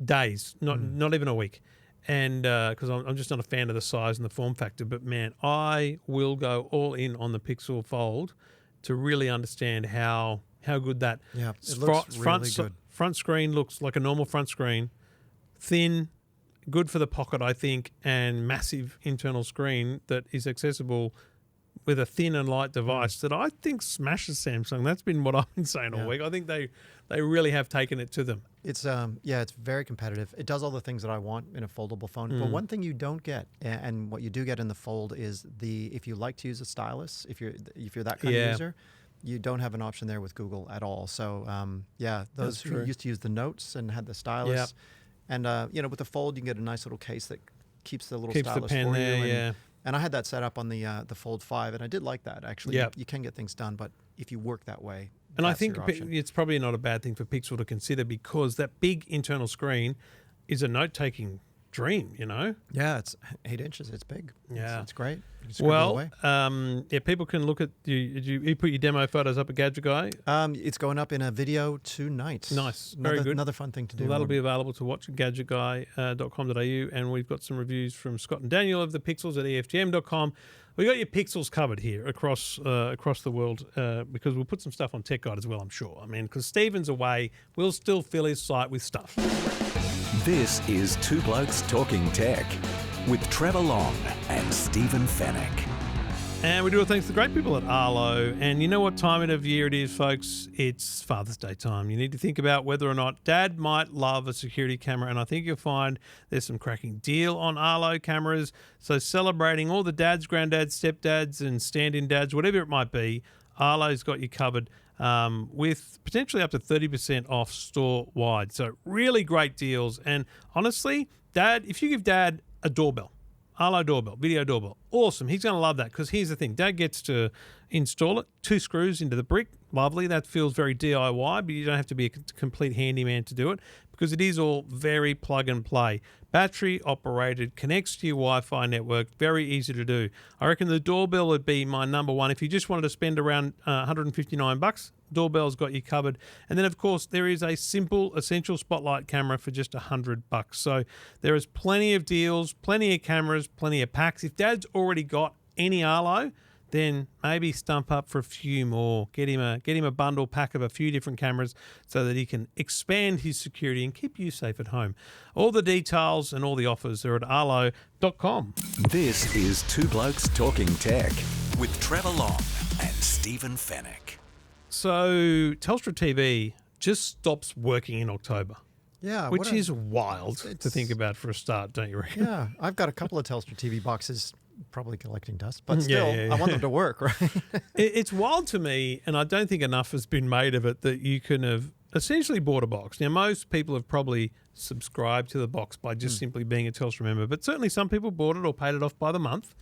days, not even a week. And because I'm just not a fan of the size and the form factor, but man, I will go all in on the Pixel Fold to really understand how good that it looks really good. Front screen looks like a normal front screen, thin, good for the pocket, I think, and massive internal screen that is accessible with a thin and light device that I think smashes Samsung. That's been what I've been saying all week. I think they really have taken it to them. It's it's very competitive. It does all the things that I want in a foldable phone. But one thing you don't get, and what you do get in the Fold, is if you like to use a stylus, if you're that kind of user, you don't have an option there with Google at all. So those who used to use the Notes and had the stylus, and with the Fold you can get a nice little case that keeps the little stylus the pen for there, you. And I had that set up on the Fold 5, and I did like that actually. You can get things done, but if you work that way. And I think it's probably not a bad thing for Pixel to consider, because that big internal screen is a note-taking dream, Yeah, it's 8 inches. It's big. Yeah. It's great. People can look at you put your demo photos up at Gadget Guy. It's going up in a video tonight. Nice. Very good. Another fun thing to do. Well, that'll be available to watch at gadgetguy.com.au, and we've got some reviews from Scott and Daniel of the Pixels at EFTM.com. We got your Pixels covered here across the world, because we'll put some stuff on Tech Guide as well, I'm sure. I mean, because Stephen's away, we'll still fill his site with stuff. This is Two Blokes Talking Tech with Trevor Long and Stephen Fennick. And we do it thanks to the great people at Arlo. And you know what time of year it is, folks? It's Father's Day time. You need to think about whether or not Dad might love a security camera. And I think you'll find there's some cracking deal on Arlo cameras. So celebrating all the dads, granddads, stepdads, and stand-in dads, whatever it might be, Arlo's got you covered with potentially up to 30% off store-wide. So really great deals. And honestly, Dad, if you give Dad a doorbell, Arlo doorbell, video doorbell, awesome. He's going to love that, because here's the thing. Dad gets to install it, 2 screws into the brick. Lovely. That feels very DIY, but you don't have to be a complete handyman to do it, because it is all very plug and play. Battery operated, connects to your Wi-Fi network, very easy to do. I reckon the doorbell would be my number one. If you just wanted to spend around $159, doorbell's got you covered. And then, of course, there is a simple essential spotlight camera for just $100. So there is plenty of deals, plenty of cameras, plenty of packs. If Dad's already got any Arlo, then maybe stump up for a few more. Get him a bundle pack of a few different cameras so that he can expand his security and keep you safe at home. All the details and all the offers are at arlo.com. This is Two Blokes Talking Tech with Trevor Long and Stephen Fennick. So Telstra TV just stops working in October. Yeah. Which is wild to think about for a start, don't you reckon? Yeah. I've got a couple of Telstra TV boxes probably collecting dust, but still, I want them to work, right? It's wild to me, and I don't think enough has been made of it, that you can have essentially bought a box. Now, most people have probably subscribed to the box by just simply being a Telstra member, but certainly some people bought it or paid it off by the month.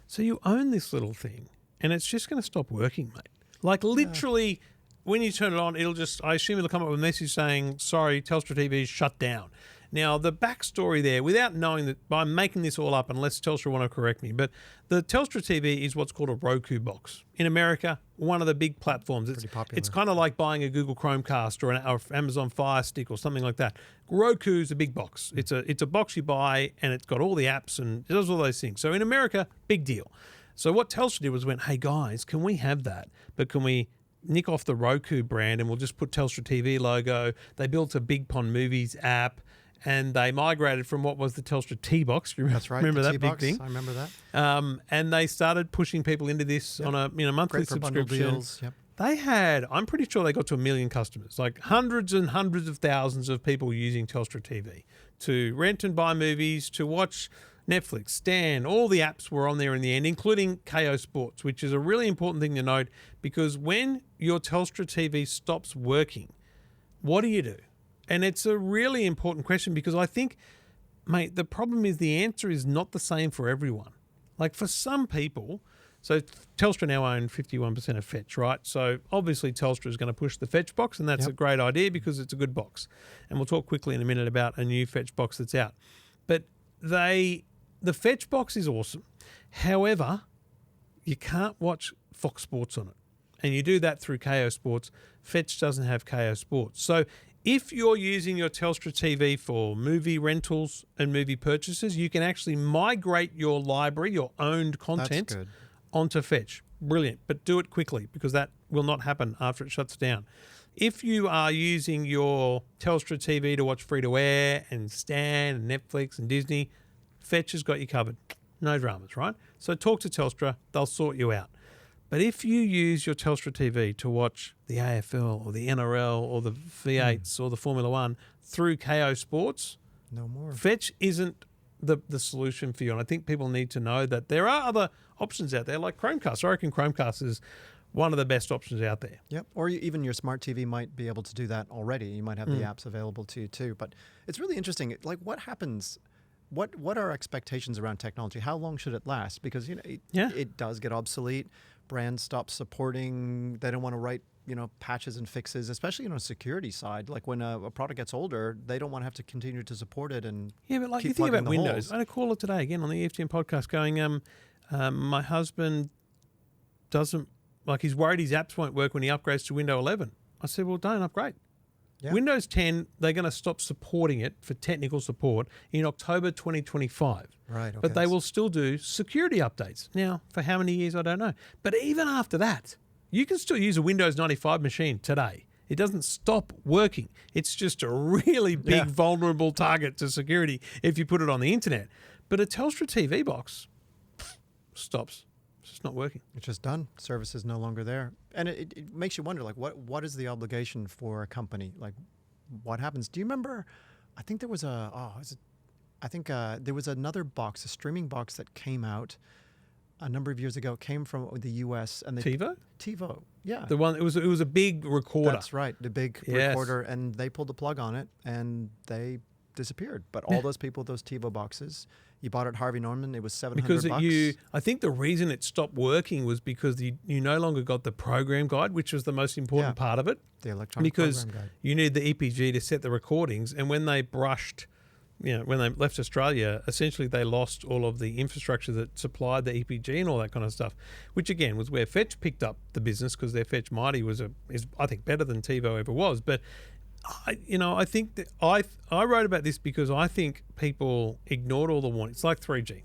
So you own this little thing, and it's just going to stop working, mate. Like literally, when you turn it on, I assume it'll come up with a message saying, sorry, Telstra TV is shut down. Now, the backstory there, without knowing that, I'm making this all up unless Telstra want to correct me, but the Telstra TV is what's called a Roku box. In America, one of the big platforms. Pretty popular. It's kind of like buying a Google Chromecast or an Amazon Fire Stick or something like that. Roku's a big box. It's a box you buy, and it's got all the apps and it does all those things. So in America, big deal. So what Telstra did was went, hey guys, can we have that? But can we nick off the Roku brand and we'll just put Telstra TV logo? They built a Big Pond Movies app. And they migrated from what was the Telstra T-Box. That's right. Remember that T-Box, big thing? I remember that. And they started pushing people into this on a monthly Great for bundle subscription. deals. Yep. I'm pretty sure they got to 1 million customers, like hundreds and hundreds of thousands of people using Telstra TV to rent and buy movies, to watch Netflix, Stan, all the apps were on there in the end, including KO Sports, which is a really important thing to note, because when your Telstra TV stops working, what do you do? And it's a really important question, because I think, mate, the problem is the answer is not the same for everyone. Like for some people, so Telstra now own 51% of Fetch, right? So obviously Telstra is going to push the Fetch box, and that's a great idea because it's a good box. And we'll talk quickly in a minute about a new Fetch box that's out. But the Fetch box is awesome. However, you can't watch Fox Sports on it. And you do that through KO Sports. Fetch doesn't have KO Sports. So If you're using your Telstra TV for movie rentals and movie purchases, you can actually migrate your library, your owned content, That's good. onto Fetch. Brilliant. But do it quickly because that will not happen after it shuts down. If you are using your Telstra TV to watch free-to-air and Stan and Netflix and Disney, Fetch has got you covered. No dramas, right? So talk to Telstra. They'll sort you out. But if you use your Telstra TV to watch the AFL or the NRL or the V8s or the Formula One through KO Sports, No more. Fetch isn't the solution for you. And I think people need to know that there are other options out there like Chromecast. I reckon Chromecast is one of the best options out there. Yep. Or even your smart TV might be able to do that already. You might have the apps available to you too. But it's really interesting. Like, what happens? What are expectations around technology? How long should it last? Because it does get obsolete. Brands stop supporting. They don't want to write patches and fixes, especially on a security side. Like when a product gets older, they don't want to have to continue to support it and but like keep you think plugging about the Windows. holes. I had a caller today again on the EFTM podcast going, my husband doesn't he's worried his apps won't work when he upgrades to Windows 11. I said, well, don't upgrade. Yeah. Windows 10, they're going to stop supporting it for technical support in October 2025. Right. Okay. But they will still do security updates. Now, for how many years, I don't know. But even after that, you can still use a Windows 95 machine today. It doesn't stop working. It's just a really big, vulnerable target to security if you put it on the internet. But a Telstra TV box stops. It's just not working. It's just done. Service is no longer there. And it makes you wonder, like, what is the obligation for a company? Like, what happens? Do you remember, I think there was there was another box, a streaming box that came out a number of years ago. It came from the US. And TiVo? TiVo, yeah. The one, it was a big recorder. That's right, the big recorder. And they pulled the plug on it and they disappeared. But all those people with those TiVo boxes, you bought it at Harvey Norman, it was $700 bucks. I think the reason it stopped working was because you no longer got the program guide, which was the most important part of it. The electronic program guide. You need the EPG to set the recordings. And when they brushed, when they left Australia, essentially they lost all of the infrastructure that supplied the EPG and all that kind of stuff, which again was where Fetch picked up the business because their Fetch Mighty is I think better than TiVo ever was. But I think that I wrote about this because I think people ignored all the warnings. It's like 3G.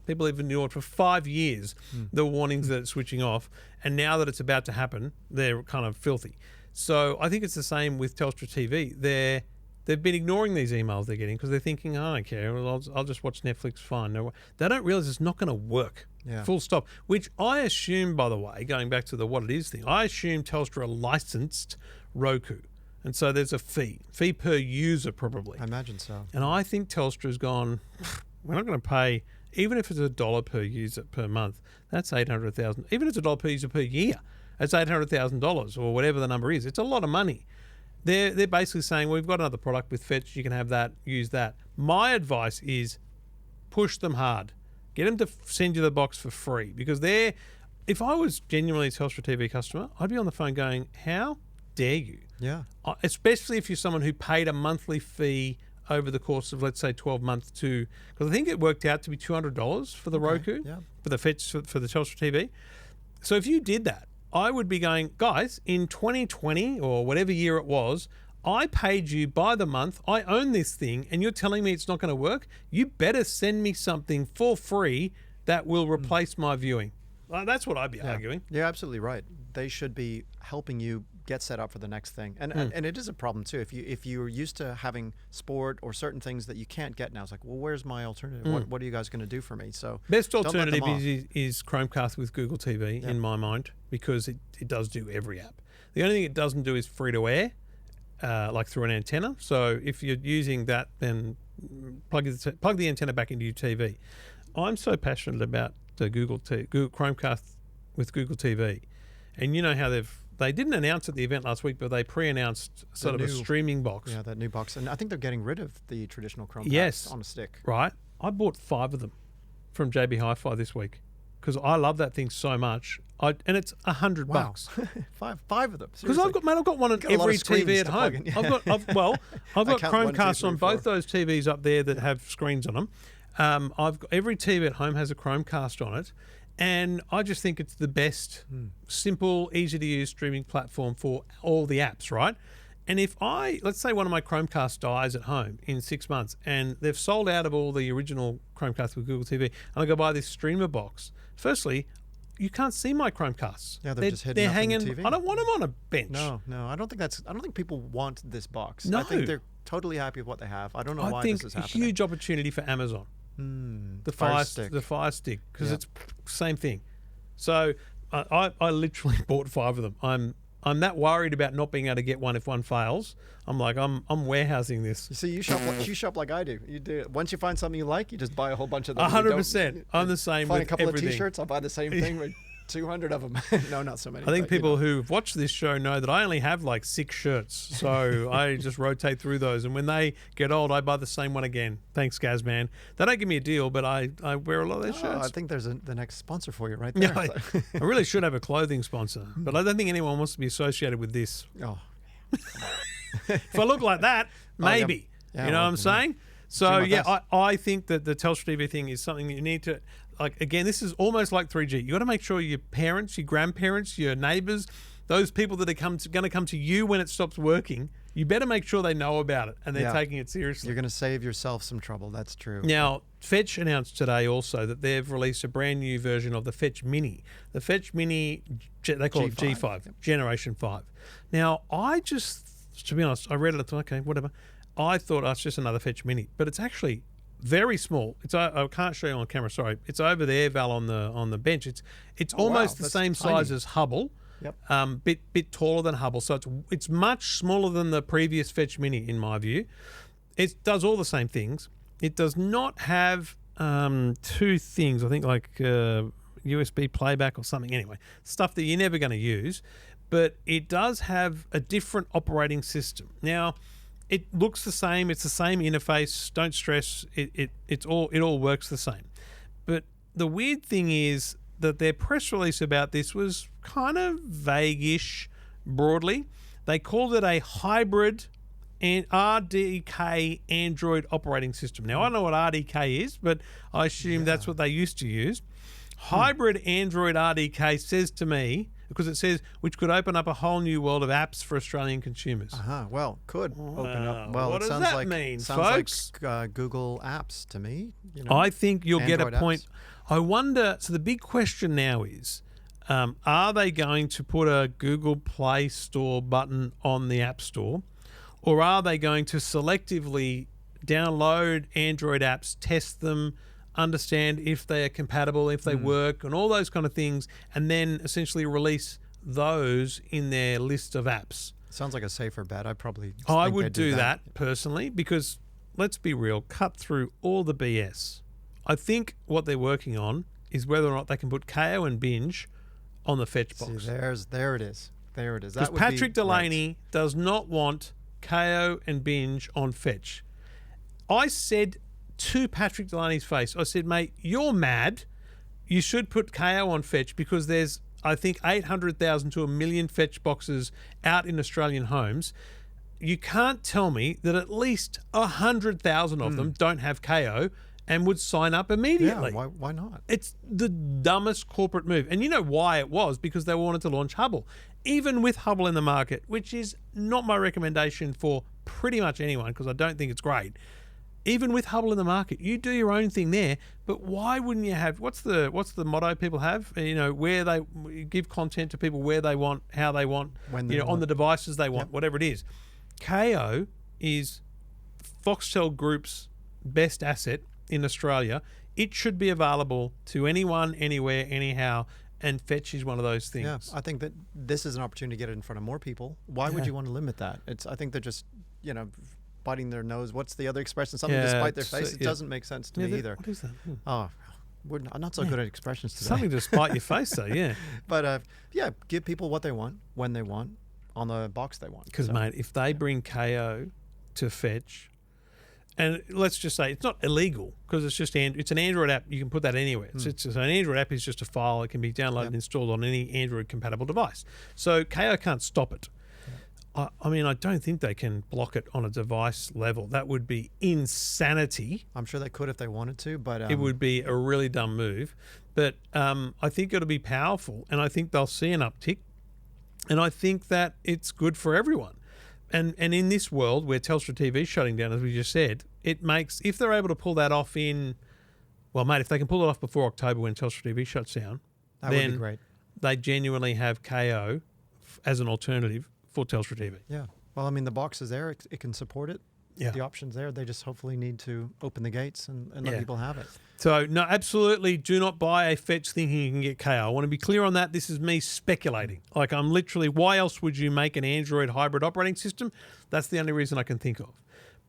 People have ignored for 5 years the warnings that it's switching off, and now that it's about to happen, they're kind of filthy. So I think it's the same with Telstra TV. They've been ignoring these emails they're getting because they're thinking, I don't care, I'll just watch Netflix fine. No, they don't realize it's not going to work. Yeah. Full stop. Which I assume, by the way, going back to the what it is thing, I assume Telstra licensed Roku. And so there's a fee per user probably. I imagine so. And I think Telstra's gone, we're not going to pay, even if it's $1 per user per month, that's $800,000. Even if it's $1 per user per year, that's $800,000 or whatever the number is. It's a lot of money. They're basically saying, well, we've got another product with Fetch, you can have that, use that. My advice is push them hard. Get them to send you the box for free because if I was genuinely a Telstra TV customer, I'd be on the phone going, how dare you? Yeah. Especially if you're someone who paid a monthly fee over the course of, let's say, 12 months because I think it worked out to be $200 for the Roku, for the Fetch, for the Telstra TV. So if you did that, I would be going, guys, in 2020 or whatever year it was, I paid you by the month, I own this thing, and you're telling me it's not going to work? You better send me something for free that will replace my viewing. That's what I'd be arguing. You're absolutely right. They should be helping you get set up for the next thing. And it is a problem too. If you're used to having sport or certain things that you can't get now, it's like, well, where's my alternative? What are you guys going to do for me? So best alternative is Chromecast with Google TV in my mind because it does do every app. The only thing it doesn't do is free to air, like through an antenna. So if you're using that, then plug the antenna back into your TV. I'm so passionate about the Google Chromecast with Google TV, and you know how they didn't announce at the event last week, but they pre-announced sort of a streaming box. Yeah, that new box, and I think they're getting rid of the traditional Chromecast on a stick. Right. I bought 5 of them from JB Hi-Fi this week because I love that thing so much. And it's $100 bucks. five of them. Because I've got one on every TV at home. I've got Chromecast on both those TVs up there that have screens on them. I've got every TV at home has a Chromecast on it, and I just think it's the best, simple, easy to use streaming platform for all the apps, right? And if let's say one of my Chromecasts dies at home in 6 months and they've sold out of all the original Chromecasts with Google TV, and I go buy this streamer box, firstly, you can't see my Chromecasts. Yeah, they're just hidden up hanging. in the TV. I don't want them on a bench. No, I don't think people want this box. No. I think they're totally happy with what they have. I don't know why think this is a happening. huge opportunity for Amazon. The Fire Stick, because it's same thing. So I literally bought 5 of them. I'm that worried about not being able to get one if one fails. I'm like, I'm warehousing this. You see, you shop like I do. You do. Once you find something you like, you just buy a whole bunch of them. 100%. I'm the same Find with a couple everything. of T-shirts, I'll buy the same thing with 200 of them. No, not so many. I think but, people who've watched this show know that I only have like 6 shirts. So I just rotate through those. And when they get old, I buy the same one again. Thanks, Gazman. They don't give me a deal, but I wear a lot of their shirts. I think there's the next sponsor for you right there. Yeah, I really should have a clothing sponsor, but I don't think anyone wants to be associated with this. Oh. If I look like that, maybe. Yeah, you know well, what I'm saying? So, my yeah, best. I think that the Telstra TV thing is something that you need to, like, again, this is almost like 3G. You got to make sure your parents, your grandparents, your neighbours, those people that are going to come to you when it stops working, you better make sure they know about it and they're taking it seriously. You're going to save yourself some trouble. That's true. Now, Fetch announced today also that they've released a brand new version of the Fetch Mini. The Fetch Mini, they call it G5, Generation 5. Now, to be honest, I read it and thought, okay, whatever. I thought, it's just another Fetch Mini, but it's actually very small. I can't show you on camera, sorry. It's over there, Val, on the bench. It's almost the same size as Hubble. Yep. Bit taller than Hubble, so it's much smaller than the previous Fetch Mini in my view. It does all the same things. It does not have 2 things, I think, like USB playback or something. Anyway, stuff that you're never going to use, but it does have a different operating system. Now, it looks the same. It's the same interface. Don't stress. It all works the same. But the weird thing is that their press release about this was kind of vague-ish broadly. They called it a hybrid and RDK Android operating system. Now, I don't know what RDK is, but I assume that's what they used to use. Hybrid Android RDK says to me, because it says, which could open up a whole new world of apps for Australian consumers. Well, could open up. Well, what it does sounds that like mean, sounds folks? like Google Apps to me. You know, I think you'll get a Android point. apps. I wonder, so the big question now is, are they going to put a Google Play Store button on the App Store, or are they going to selectively download Android apps, test them, understand if they are compatible, if they work, and all those kind of things, and then essentially release those in their list of apps? Sounds like a safer bet. I would they'd do that personally, because let's be real, cut through all the BS. I think what they're working on is whether or not they can put KO and Binge on the Fetch box. See, there it is. Because Patrick Delaney does not want KO and Binge on Fetch. I said to Patrick Delaney's face, I said, mate, you're mad. You should put KO on Fetch because there's, I think, 800,000 to 1 million Fetch boxes out in Australian homes. You can't tell me that at least 100,000 of them don't have KO and would sign up immediately. Yeah, why not? It's the dumbest corporate move. And you know why it was? Because they wanted to launch Hubble. Even with Hubble in the market, which is not my recommendation for pretty much anyone because I don't think it's great. Even with Hubble in the market, you do your own thing there. But why wouldn't you have, what's the motto people have? You know, where they give content to people where they want, how they want, When they on the devices they want, whatever it is. KO is Foxtel Group's best asset in Australia. It should be available to anyone, anywhere, anyhow, and Fetch is one of those things. Yeah, I think that this is an opportunity to get it in front of more people. Why would you want to limit that? I think they're just, biting their nose. What's the other expression? Something to spite their face. It doesn't make sense to me either. What is that? Oh, I'm not so good at expressions today. Something to spite your face, though, yeah. But give people what they want, when they want, on the box they want. Because, mate, if they bring KO to Fetch, and let's just say it's not illegal because it's an Android app. You can put that anywhere. So an Android app is just a file. It can be downloaded and installed on any Android compatible device. So KO can't stop it. I mean, I don't think they can block it on a device level. That would be insanity. I'm sure they could if they wanted to, but it would be a really dumb move. But I think it'll be powerful, and I think they'll see an uptick, and I think that it's good for everyone. And in this world where Telstra TV is shutting down, as we just said, it makes, if they're able to pull that off well, mate, if they can pull it off before October when Telstra TV shuts down, That then would be great. they genuinely have KO as an alternative for Telstra TV. Yeah. Well, I mean, the box is there. It can support it. Yeah. The option's there. They just hopefully need to open the gates and let Yeah. people have it. So, no, absolutely do not buy a Fetch thinking you can get KO. I want to be clear on that. This is me speculating. Like, I'm literally, why else would you make an Android hybrid operating system? That's the only reason I can think of.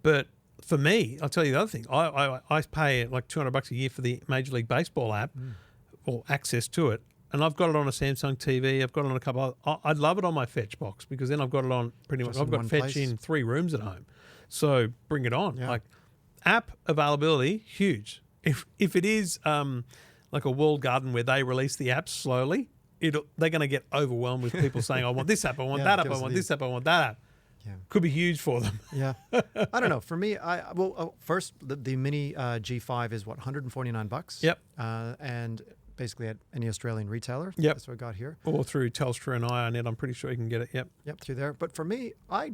But for me, I'll tell you the other thing. I pay like $200 a year for the Major League Baseball app or access to it. And I've got it on a Samsung TV. I've got it on a couple I'd love it on my Fetch box because then I've got it on pretty much. Just I've in got one Fetch place. in 3 rooms at home. So bring it on. Yeah. Like, app availability, huge. If it is like a walled garden where they release the apps slowly, they're going to get overwhelmed with people saying, I want this app, I want that app, I want this app, I want that app. Yeah. Could be huge for them. Yeah. I don't know. For me, first, the mini G5 is what, $149? Yep. And basically at any Australian retailer. Yep. That's what I got here. Or through Telstra and IONet, I'm pretty sure you can get it. Yep. Yep, through there. But for me, I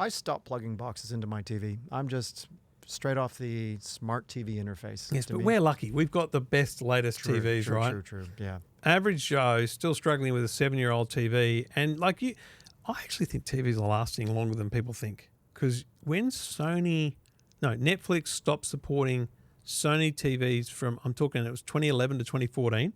stopped plugging boxes into my TV. I'm just straight off the smart TV interface. Yes, to but me. we're lucky. We've got the best, latest True, TVs, true, right? True. Yeah. Average Joe still struggling with a 7-year-old TV. And like you, I actually think TVs are lasting longer than people think. Because when Netflix stopped supporting Sony TVs from, I'm talking, it was 2011 to 2014.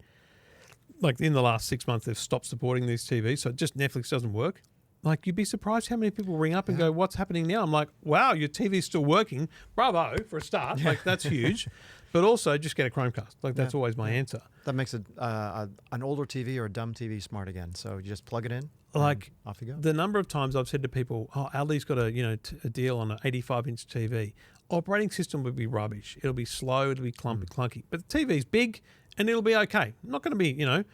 Like in the last 6 months, they've stopped supporting these TVs. So just Netflix doesn't work. Like, you'd be surprised how many people ring up and go, what's happening now? I'm like, wow, your TV's still working. Bravo, for a start. Like, that's huge. But also, just get a Chromecast. Like, that's always my answer. That makes it an older TV or a dumb TV smart again. So you just plug it in. Like, off you go. The number of times I've said to people, oh, Aldi's got a deal on an 85-inch TV. Operating system would be rubbish. It'll be slow. It'll be clunky. But the TV's big and it'll be okay. Not going to be, Neo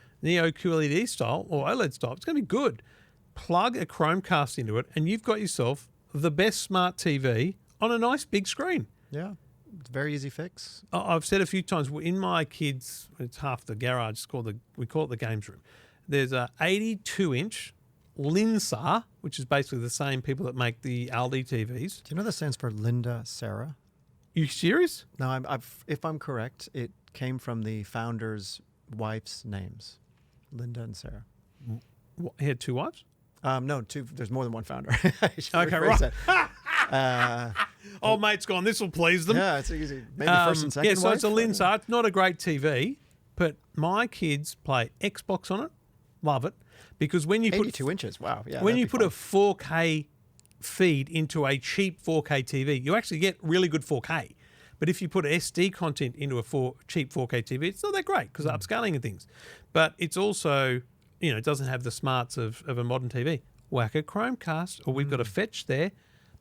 QLED style or OLED style. It's going to be good. Plug a Chromecast into it and you've got yourself the best smart TV on a nice big screen. Yeah. It's a very easy fix. I've said a few times, in my kids', it's half the garage, we call it the games room. There's a 82-inch Linsar, which is basically the same people that make the Aldi TVs. Do you know that stands for Linda Sarah? You serious? No, if I'm correct, it came from the founder's wife's names, Linda and Sarah. What, he had 2 wives? No, 2. There's more than one founder. Okay, right. Old mate's gone, this will please them. Yeah, it's easy. Maybe first and second Yeah, so wife? it's a Linsar. It's not a great TV, but my kids play Xbox on it. Love it. Because when you 82 inches. Wow. Yeah. when that'd you be put a fun. 4K feed into a cheap 4K TV, you actually get really good 4K. But if you put SD content into a cheap 4K TV, it's not that great because of upscaling and things. But it's also, it doesn't have the smarts of a modern TV. Whack a Chromecast, or we've got a Fetch there.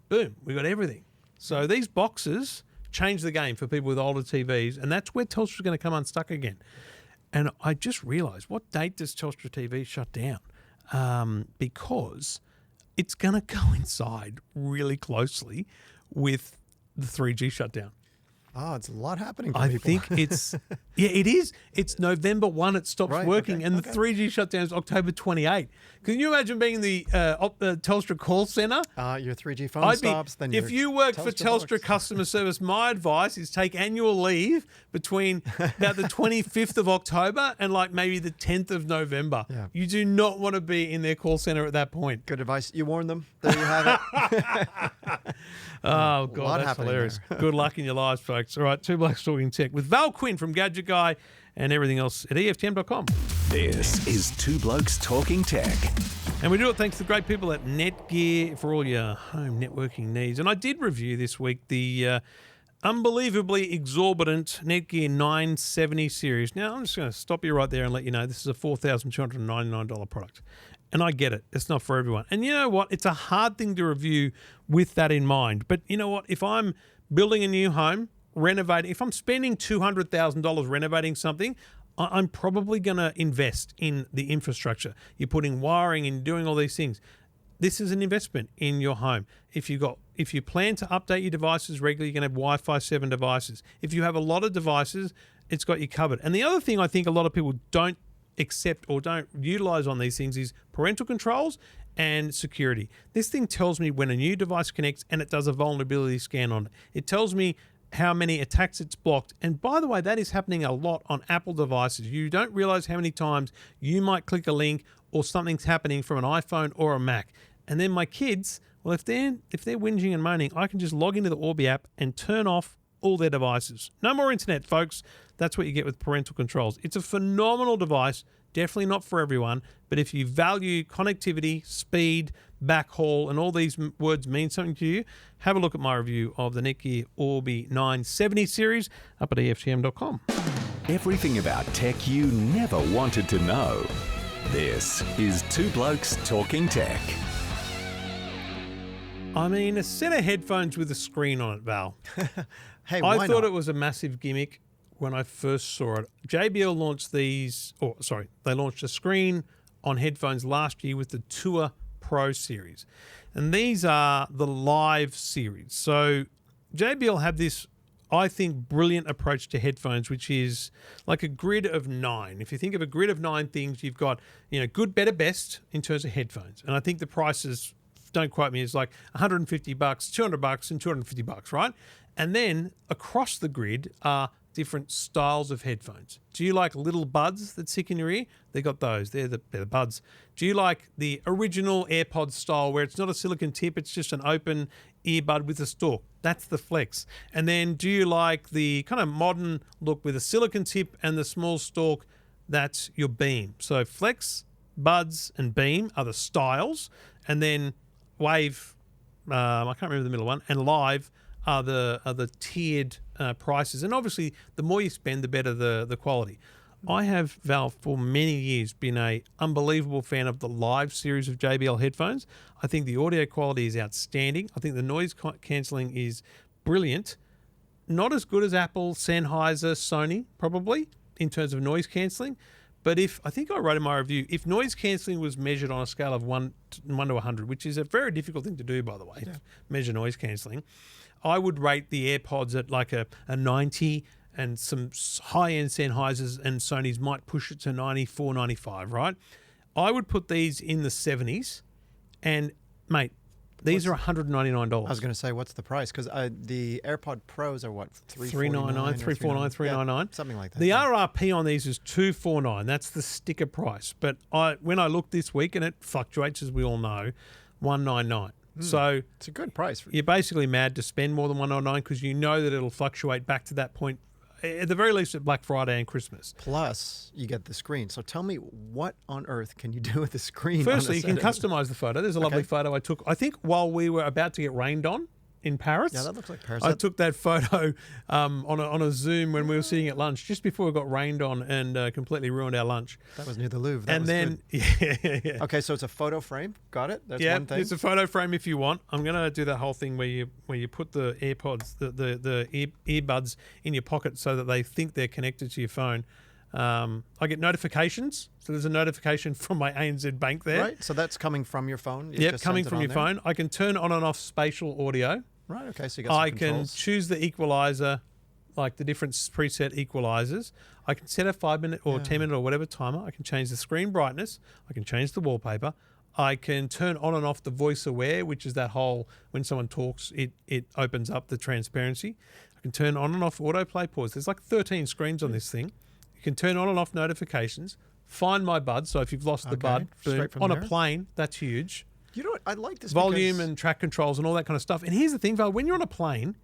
Boom, we've got everything. So these boxes change the game for people with older TVs, and that's where Telstra's going to come unstuck again. And I just realised, what date does Telstra TV shut down? Because it's going to coincide really closely with the 3G shutdown. Oh, it's a lot happening for I people. think it's, it is. It's November 1 it stops Right, working, okay, and the 3G shutdown is October 28. Can you imagine being the Telstra call centre? Your 3G phone stops. Then if your you work for Telstra Telstra box. customer service, my advice is take annual leave between about the 25th of October and like maybe the 10th of November. Yeah. You do not want to be in their call centre at that point. Good advice. You warned them. There you have it. Oh, lot God, that's happening hilarious. Good luck in your lives, folks. All right, Two Blokes Talking Tech with Val Quinn from Gadget Guy and everything else at EFTM.com. This is Two Blokes Talking Tech. And we do it thanks to the great people at Netgear for all your home networking needs. And I did review this week the unbelievably exorbitant Netgear 970 series. Now, I'm just going to stop you right there and let you know this is a $4,299 product. And I get it. It's not for everyone. And you know what? It's a hard thing to review with that in mind. But you know what? If I'm building a new home, renovating, if I'm spending $200,000 renovating something, I'm probably going to invest in the infrastructure. You're putting wiring and doing all these things. This is an investment in your home. If you plan to update your devices regularly, you're going to have Wi-Fi 7 devices. If you have a lot of devices, it's got you covered. And the other thing I think a lot of people don't accept or don't utilize on these things is parental controls and security. This thing tells me when a new device connects and it does a vulnerability scan on it. It tells me how many attacks it's blocked. And by the way, that is happening a lot on Apple devices. You don't realize how many times you might click a link or something's happening from an iPhone or a Mac. And then my kids, well, if they're whinging and moaning, I can just log into the Orbi app and turn off all their devices. No more internet, folks. That's what you get with parental controls. It's a phenomenal device. Definitely not for everyone, but if you value connectivity, speed, backhaul, and all these words mean something to you, have a look at my review of the Netgear Orbi 970 series up at EFTM.com. Everything about tech you never wanted to know. This is Two Blokes Talking Tech. I mean, a set of headphones with a screen on it, Val. Hey, I thought it was a massive gimmick when I first saw it. JBL launched they launched a screen on headphones last year with the Tour Pro series. And these are the live series. So JBL have this, I think, brilliant approach to headphones, which is like a grid of 9. If you think of a grid of 9 things, you've got, good, better, best in terms of headphones. And I think the prices, don't quote me, it's like $150, $200 and $250, right? And then across the grid are different styles of headphones. Do you like little buds that stick in your ear? They got those. They're the buds. Do you like the original AirPods style where it's not a silicon tip, it's just an open earbud with a stalk? That's the Flex. And then do you like the kind of modern look with a silicon tip and the small stalk? That's your Beam. So Flex, Buds, and Beam are the styles. And then Wave, I can't remember the middle one, and Live are the tiered prices. And obviously, the more you spend, the better the quality. I have, Val, for many years been a unbelievable fan of the Live series of JBL headphones. I think the audio quality is outstanding. I think the noise cancelling is brilliant. Not as good as Apple, Sennheiser, Sony, probably, in terms of noise cancelling. But I think I wrote in my review, if noise cancelling was measured on a scale of 1 to 100, which is a very difficult thing to do, by the way, measure noise cancelling, I would rate the AirPods at like a 90, and some high-end Sennheisers and Sonys might push it to 94, 95, right? I would put these in the 70s, and, mate, these are $199. I was going to say, what's the price? Because the AirPod Pros are what, $399, $349, $399. Something like that. The RRP on these is $249. That's the sticker price. But when I looked this week, and it fluctuates, as we all know, $199. So it's a good price. You're basically mad to spend more than $199 because you know that it'll fluctuate back to that point, at the very least at Black Friday and Christmas. Plus, you get the screen. So tell me, what on earth can you do with the screen? Firstly, you can customize the photo. There's a lovely photo I took, I think, while we were about to get rained on in Paris. Yeah, that looks like Paris. I took that photo on a Zoom when we were sitting at lunch just before we got rained on and completely ruined our lunch. That was near the Louvre. Yeah. Okay, so it's a photo frame. Got it. That's one thing. It's a photo frame if you want. I'm gonna do that whole thing where you put the AirPods, the earbuds in your pocket so that they think they're connected to your phone. I get notifications. So there's a notification from my ANZ bank there. Right. So that's coming from your phone. Yep, coming from your phone. I can turn on and off spatial audio. Right. Okay. So you got some controls. Can choose the equalizer, like the different preset equalizers. I can set a 5-minute or 10-minute or whatever timer. I can change the screen brightness. I can change the wallpaper. I can turn on and off the voice aware, which is that whole, when someone talks, it opens up the transparency. I can turn on and off autoplay pause. There's like 13 screens on this thing. You can turn on and off notifications. Find my bud. So if you've lost the bud, boom, on a plane, that's huge. You know what? I like this volume and track controls and all that kind of stuff. And here's the thing, Val, when you're on a plane,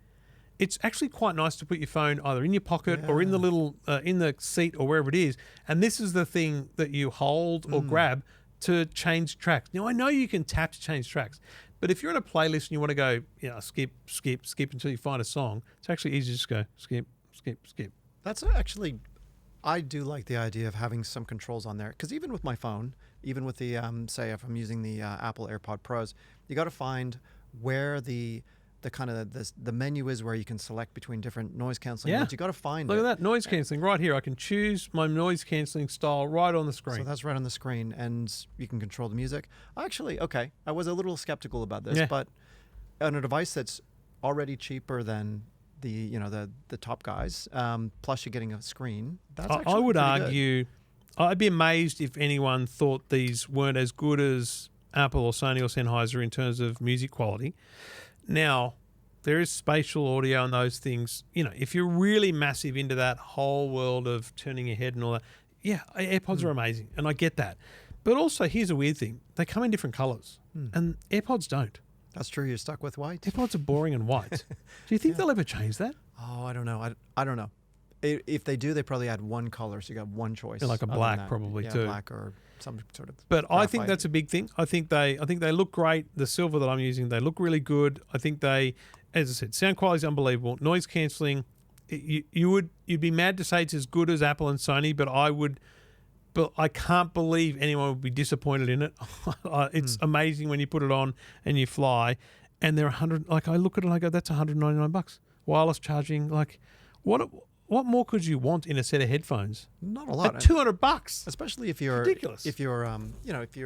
it's actually quite nice to put your phone either in your pocket or in the little in the seat or wherever it is. And this is the thing that you hold or grab to change tracks. Now, I know you can tap to change tracks, but if you're on a playlist and you want to go, skip until you find a song, it's actually easy to just go skip. That's actually, I do like the idea of having some controls on there, because even with my phone, even with the say if I'm using the Apple AirPod Pros, you got to find where the kind of the menu is where you can select between different noise cancelling modes. You got to find Look at that noise cancelling right here. I can choose my noise cancelling style right on the screen. So that's right on the screen, and you can control the music. Actually, okay, I was a little skeptical about this, but on a device that's already cheaper than the top guys, plus you're getting a screen. That's actually I would pretty argue good. I'd be amazed if anyone thought these weren't as good as Apple or Sony or Sennheiser in terms of music quality. Now, there is spatial audio and those things. You know, if you're really massive into that whole world of turning your head and all that, yeah, AirPods are amazing, and I get that. But also, here's a weird thing. They come in different colours, and AirPods don't. That's true. You're stuck with white. AirPods are boring and white. Do you think they'll ever change that? Oh, I don't know. I don't know. If they do, they probably add one color, so you got one choice. Yeah, like a other black than that. probably yeah, too. black or some sort of. But I think graphite. that's a big thing. I think they look great. The silver that I'm using, they look really good. I think they, as I said, sound quality is unbelievable. Noise cancelling, you'd be mad to say it's as good as Apple and Sony, but I can't believe anyone would be disappointed in it. It's amazing when you put it on and you fly, and they're 100. Like, I look at it and I go, that's $199. Wireless charging, like, what more could you want in a set of headphones? Not a lot. At $200, especially if you're ridiculous. If you're if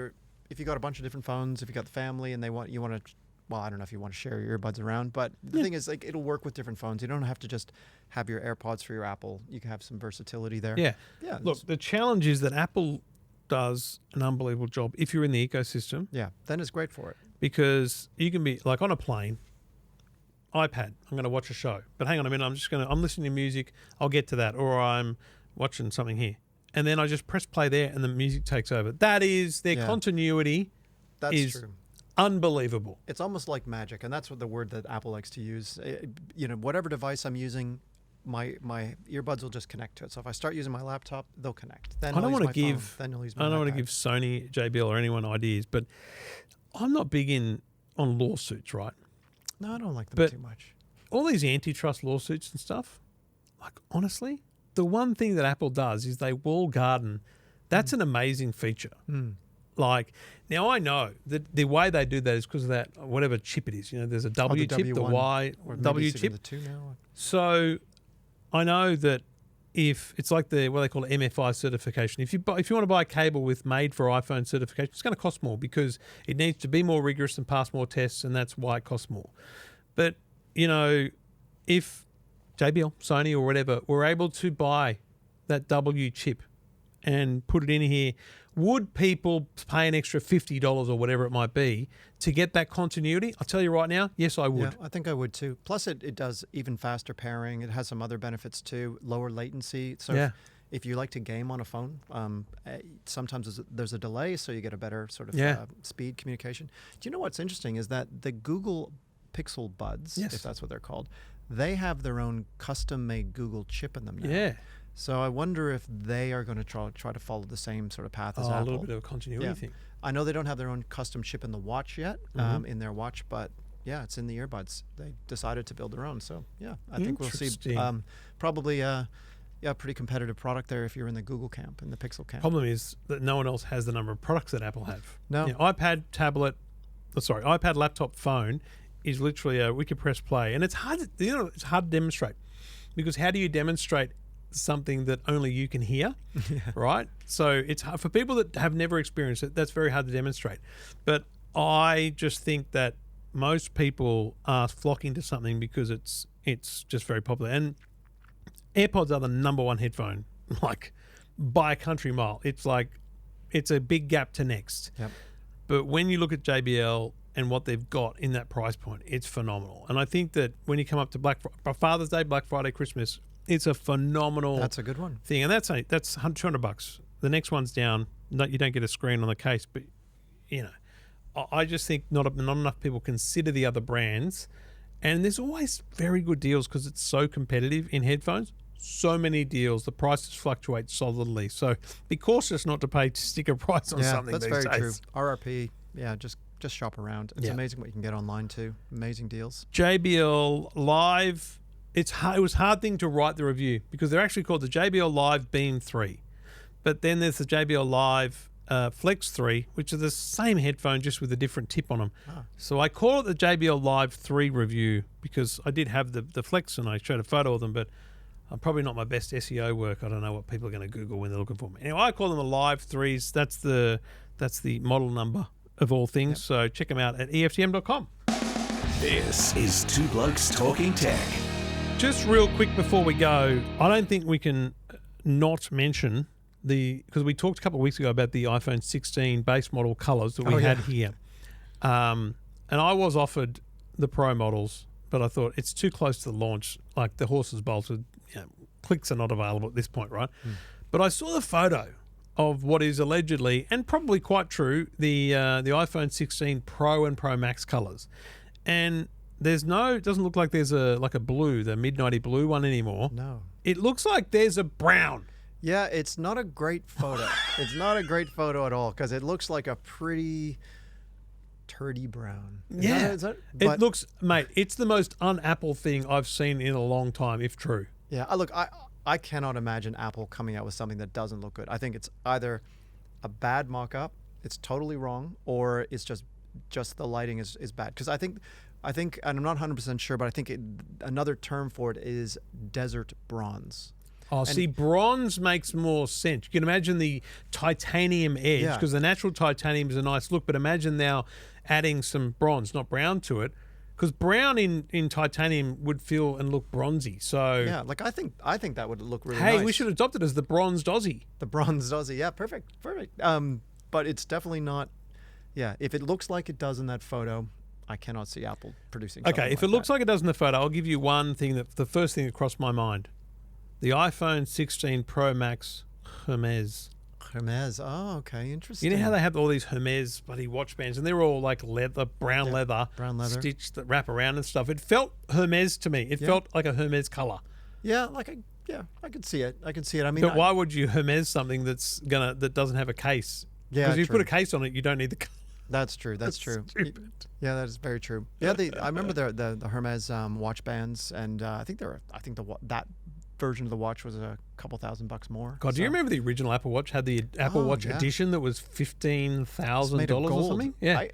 you got a bunch of different phones, if you got the family and you want to. Well, I don't know if you want to share your earbuds around, but the thing is, like, it'll work with different phones. You don't have to just have your AirPods for your Apple. You can have some versatility there. Yeah. Yeah. Look, the challenge is that Apple does an unbelievable job if you're in the ecosystem, Yeah. Then it's great for it. because you can be like on a plane, iPad, I'm going to watch a show, but hang on a minute, I'm listening to music, I'll get to that, or I'm watching something here, and then I just press play there and the music takes over. That is their continuity. That's is true. Unbelievable. It's almost like magic, and that's what the word that Apple likes to use. Whatever device I'm using, my earbuds will just connect to it. So if I start using my laptop, they'll connect. Then I don't want to give Then you'll use my I don't want to iPad. give Sony, JBL, or anyone ideas, but I'm not big on lawsuits, right? No, I don't like them But- too much. All these antitrust lawsuits and stuff, like, honestly, the one thing that Apple does is they wall garden. That's an amazing feature. Like, now I know that the way they do that is because of that, whatever chip it is. You know, there's a W chip, the W1, Y, or W maybe chip. the 2 now. So I know that if it's like what they call MFI certification, if you want to buy a cable with made for iPhone certification, it's going to cost more because it needs to be more rigorous and pass more tests, and that's why it costs more. But, you know, if JBL, Sony, or whatever were able to buy that W chip and put it in here, would people pay an extra $50 or whatever it might be to get that continuity? I'll tell you right now, yes, I would. Yeah, I think I would too. Plus, it does even faster pairing. It has some other benefits too, lower latency. So Yeah. if you like to game on a phone, sometimes there's a delay, so you get a better sort of Yeah. speed communication. Do you know what's interesting is that the Google Pixel Buds, Yes. if that's what they're called, they have their own custom-made Google chip in them now. Yeah. So I wonder if they are going to try to follow the same sort of path as A Apple. little bit of a continuity Yeah. thing. I know they don't have their own custom chip in the watch yet, Mm-hmm. in their watch, but yeah, it's in the earbuds. They decided to build their own. So yeah, I think we'll see Interesting. probably a pretty competitive product there if you're in the Google camp, in the Pixel camp. Problem is that no one else has the number of products that Apple have. No. You know, iPad, laptop, phone is literally we could press play, and it's hard. It's hard to demonstrate because how do you demonstrate something that only you can hear, right? So it's hard for people that have never experienced it. That's very hard to demonstrate. But I just think that most people are flocking to something because it's just very popular. And AirPods are the number one headphone, like by a country mile. It's a big gap to next. Yep. But when you look at JBL and what they've got in that price point, it's phenomenal. And I think that when you come up to Father's Day, Black Friday, Christmas, it's a phenomenal That's a good one. thing. And that's $200. The next one's down. No, you don't get a screen on the case, but you know, I just think not enough people consider the other brands. And there's always very good deals because it's so competitive in headphones. So many deals. The prices fluctuate solidly. So be cautious not to pay sticker price on something that's these very days. true. RRP, yeah, just shop around. It's Yeah. amazing what you can get online too. Amazing deals. JBL Live, it was a hard thing to write the review because they're actually called the JBL Live Beam 3. But then there's the JBL Live Flex 3, which are the same headphone just with a different tip on them. So I call it the JBL Live 3 review because I did have the Flex and I showed a photo of them, but I'm probably not my best SEO work. I don't know what people are going to Google when they're looking for me. Anyway, I call them the Live 3s. That's the model number of all things. Yep. So check them out at EFTM.com. This is Two Blokes Talking Tech. Just real quick before we go, I don't think we can not mention because we talked a couple of weeks ago about the iPhone 16 base model colours that we had here. And I was offered the Pro models, but I thought it's too close to the launch. Like the horse is bolted, clicks are not available at this point, right? But I saw the photo of what is allegedly, and probably quite true, the iPhone 16 Pro and Pro Max colours. And it doesn't look like there's a blue, the midnighty blue one anymore. No. It looks like there's a brown. Yeah, it's not a great photo. It's not a great photo at all because it looks like a pretty turdy brown. It looks, mate, it's the most un-Apple thing I've seen in a long time, if true. Yeah, I cannot imagine Apple coming out with something that doesn't look good. I think it's either a bad mock-up, it's totally wrong, or it's just the lighting is bad. Because I think, and I'm not 100% sure, but I think another term for it is desert bronze. Oh, see, bronze makes more sense. You can imagine the titanium edge, because the natural titanium is a nice look, but imagine now adding some bronze, not brown, to it, because brown in titanium would feel and look bronzy. So yeah, like I think that would look really nice. Hey, we should adopt it as the bronzed Aussie. The bronzed Aussie, yeah, perfect. But it's definitely not. Yeah, if it looks like it does in that photo, I cannot see Apple producing. Okay, if it looks like it does in the photo, I'll give you one thing the first thing that crossed my mind. The iPhone 16 Pro Max Hermes. Hermes. Oh, okay. Interesting. You know how they have all these Hermes bloody watch bands, and they're all like leather, brown leather stitched that wrap around and stuff. It felt Hermes to me. It felt like a Hermes color. Yeah, I could see it. I mean, but why would you Hermes something that doesn't have a case? Yeah, because if you put a case on it, you don't need the. That's true. That's true. Stupid. Yeah, that is very true. Yeah, I remember the Hermes watch bands, and I think that version of the watch was a couple $1,000 more. God, do you remember the original Apple Watch had the Apple Watch edition that was $15,000 or something? Yeah.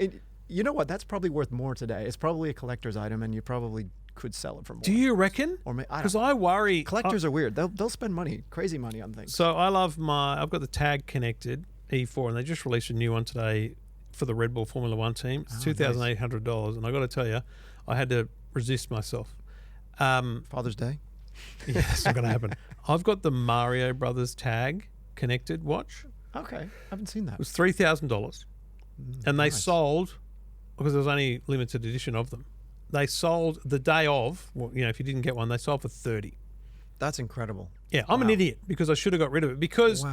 You know what? That's probably worth more today. It's probably a collector's item, and you probably could sell it for more. Do you reckon? Because I worry collectors are weird. They'll spend money, crazy money on things. So I've got the Tag connected E4, and they just released a new one today for the Red Bull Formula One team. It's $2,800, and I got to tell you, I had to resist myself. Father's Day. Yeah, that's not going to happen. I've got the Mario Brothers Tag connected watch. Okay, I haven't seen that. It was $3,000, and they sold, because there was only limited edition of them. They sold the day of. Well, if you didn't get one, they sold for $30. That's incredible. Yeah, I'm an idiot because I should have got rid of it. Because,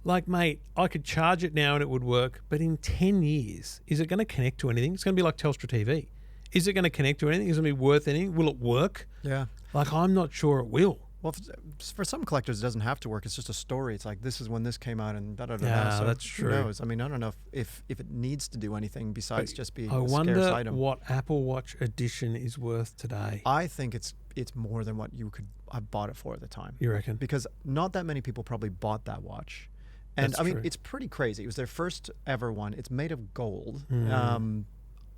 like, mate, I could charge it now and it would work, but in 10 years, is it going to connect to anything? It's going to be like Telstra TV. Is it going to connect to anything? Is it going to be worth anything? Will it work? Yeah. Like, I'm not sure it will. Well, for some collectors, it doesn't have to work. It's just a story. It's like, this is when this came out and da-da-da-da. Yeah, so that's true. Who knows? I mean, I don't know if it needs to do anything besides just be a scarce item. I wonder item. what Apple Watch edition is worth today. I think it's more than what you could have bought it for at the time. You reckon? Because not that many people probably bought that watch. And that's I mean, true. It's pretty crazy. It was their first ever one. It's made of gold.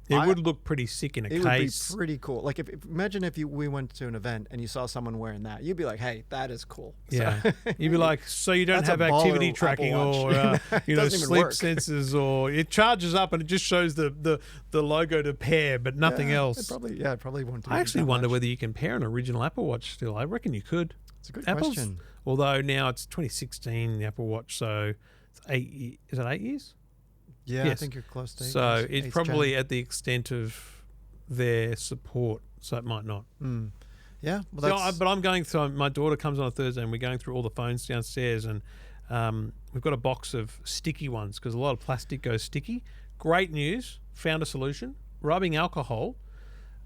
It would look pretty sick in a case. It would be pretty cool. Like, imagine if we went to an event and you saw someone wearing that. You'd be like, hey, that is cool. Yeah. You'd be like, so you don't have activity tracking or, sleep sensors, or it charges up and it just shows the logo to pair, but nothing else. It probably won't do I actually wonder whether you can pair an original Apple Watch still. I reckon you could. It's a good question. Although now it's 2016, the Apple Watch, so it's 8 years. Is it 8 years? Yeah, yes. I think you're close to 8 So years. it's probably at the extent of their support, so it might not. Yeah, well, but I'm going through. My daughter comes on a Thursday, and we're going through all the phones downstairs, and we've got a box of sticky ones because a lot of plastic goes sticky. Great news! Found a solution. Rubbing alcohol.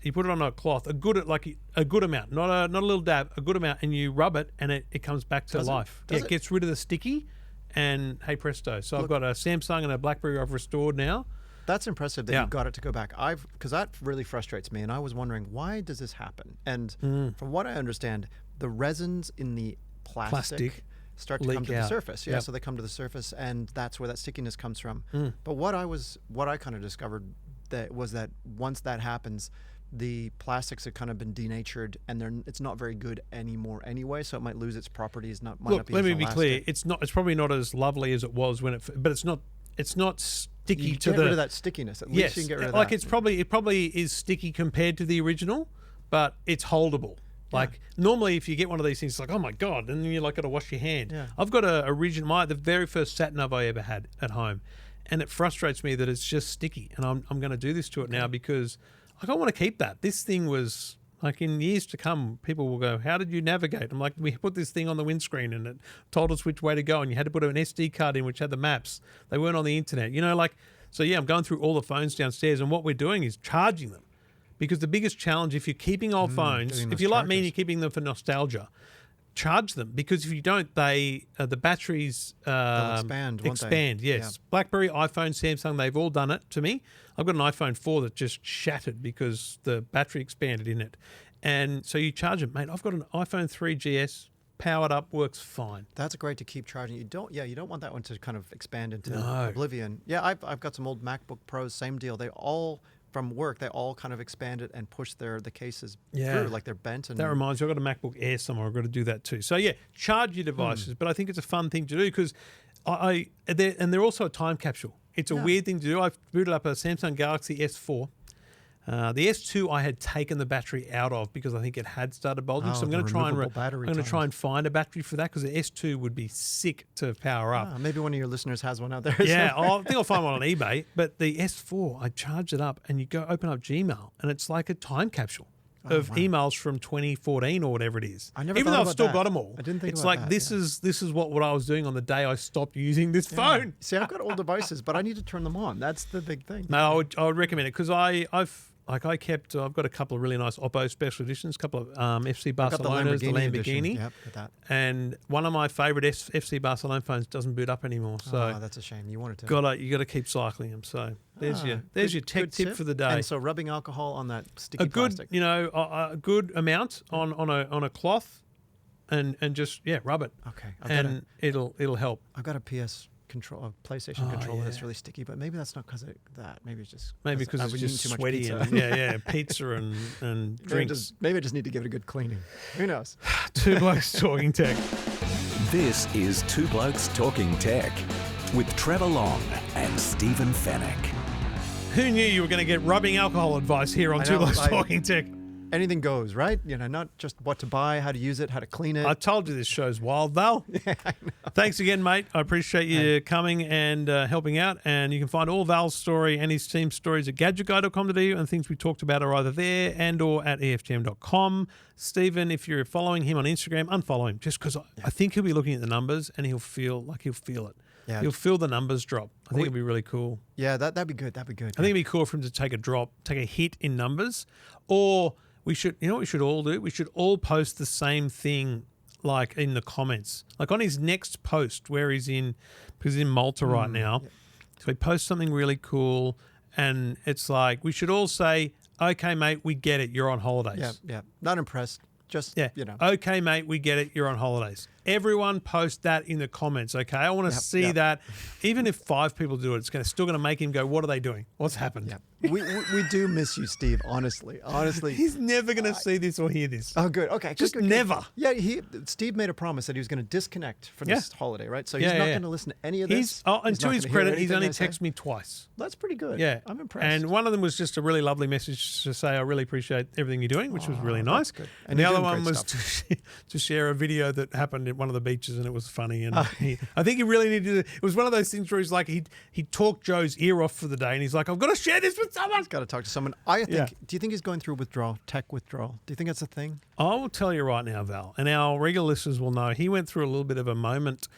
You put it on a cloth, a good amount, not a little dab, a good amount, and you rub it, and it comes back to life. It gets rid of the sticky. And hey presto! So I've got a Samsung and a BlackBerry I've restored now. That's impressive that you got it to go back. Because that really frustrates me, and I was wondering, why does this happen? And from what I understand, the resins in the plastic start to come to the surface. Yeah, so they come to the surface, and that's where that stickiness comes from. But what I kind of discovered was that once that happens, the plastics have kind of been denatured, and it's not very good anymore anyway. So it might lose its properties. Let me be clear. It's probably not as lovely as it was when but it's not sticky you to get rid of that stickiness. At least you can get rid of that. It probably is sticky compared to the original, but it's holdable. Like normally, if you get one of these things, it's like, oh my god, and then you like got to wash your hand. Yeah. I've got the very first sat nav I ever had at home, and it frustrates me that it's just sticky, and I'm going to do this to it now because like I want to keep that. This thing was like in years to come, people will go, how did you navigate? I'm like, we put this thing on the windscreen and it told us which way to go, and you had to put an SD card in which had the maps. They weren't on the internet, So yeah, I'm going through all the phones downstairs, and what we're doing is charging them. Because the biggest challenge, if you're keeping old phones, if you're like me and you're keeping them for nostalgia, charge them. Because if you don't, the batteries They'll expand, won't they? expand, yes. Yeah. BlackBerry, iPhone, Samsung, they've all done it to me. I've got an iPhone 4 that just shattered because the battery expanded in it. And so you charge it, mate. I've got an iPhone 3GS, powered up, works fine. That's great to keep charging. You don't want that one to kind of expand into No. oblivion. Yeah, I've got some old MacBook Pros, same deal. They all from work, they all kind of expanded and pushed the cases through, like they're bent. And that reminds me, I've got a MacBook Air somewhere. I've got to do that too. So yeah, charge your devices, but I think it's a fun thing to do because they're also a time capsule. It's a weird thing to do. I've booted up a Samsung Galaxy S4. The S2 I had taken the battery out of because I think it had started bulging. So I'm going to try and find a battery for that because the S2 would be sick to power up. Maybe one of your listeners has one out there. Yeah, I think I'll find one on eBay. But the S4, I charge it up and you go open up Gmail and it's like a time capsule of emails from 2014 or whatever it is. I never Even though thought I've about still that. got them all. I didn't think it's about like that, this is what I was doing on the day I stopped using this phone. See, I've got old devices, but I need to turn them on. That's the big thing. No, I would recommend it because I've got a couple of really nice Oppo special editions, a couple of FC Barcelonas, the Lamborghini, edition. Yep, got that. and one of my favourite FC Barcelona phones doesn't boot up anymore. So that's a shame. You wanted to. you got to keep cycling them. So there's your tech good tip for the day. And so rubbing alcohol on that sticky A good plastic. a good amount on a cloth, and just rub it. Okay, it'll help. I've got a PlayStation controller that's really sticky, but maybe that's not because of that. Maybe it's just Because I've it's been just eating too much sweaty pizza. and pizza and drinks. Maybe I just need to give it a good cleaning. Who knows? Two Blokes Talking Tech. This is Two Blokes Talking Tech with Trevor Long and Stephen Fennick. Who knew you were going to get rubbing alcohol advice here on I Two know, Blokes Talking Tech? Anything goes, right? Not just what to buy, how to use it, how to clean it. I told you this show's wild, Val. I know. Thanks again, mate. I appreciate you coming and helping out. And you can find all Val's story and his team's stories at gadgetguy.com.au, and things we talked about are either there and or at EFTM.com. Stephen, if you're following him on Instagram, unfollow him just because I think he'll be looking at the numbers and he'll feel it. Yeah. He'll feel the numbers drop. I think it'd be really cool. Yeah, that'd be good. That'd be good. I think it'd be cool for him to take a hit in numbers, or we should, what we should all do? We should all post the same thing, like in the comments, like on his next post where because he's in Malta right now. Yep. So he posts something really cool, and it's like we should all say, "Okay, mate, we get it. You're on holidays." Yeah. Not impressed. Just Okay, mate, we get it. You're on holidays. Everyone post that in the comments, okay? I want to see that. Even if 5 people do it, it's still going to make him go, what are they doing? What's happened? Yeah. We do miss you, Steve, honestly. He's never going to see this or hear this. Oh, good. Okay. Just good. never. Yeah, Steve made a promise that he was going to disconnect for this holiday, right? So he's not going to listen to any of this. And to his credit, he's only texted me twice. That's pretty good. Yeah. I'm impressed. And one of them was just a really lovely message to say, I really appreciate everything you're doing, which was really nice. Good. And the other one was to share a video that happened at one of the beaches, and it was funny. And I think he really needed to. It was one of those things where he's like, he talked Joe's ear off for the day, and he's like, I've got to share this with someone. He's got to talk to someone. I think. Do you think he's going through tech withdrawal? Do you think that's a thing? I will tell you right now, Val, and our regular listeners will know, he went through a little bit of a moment,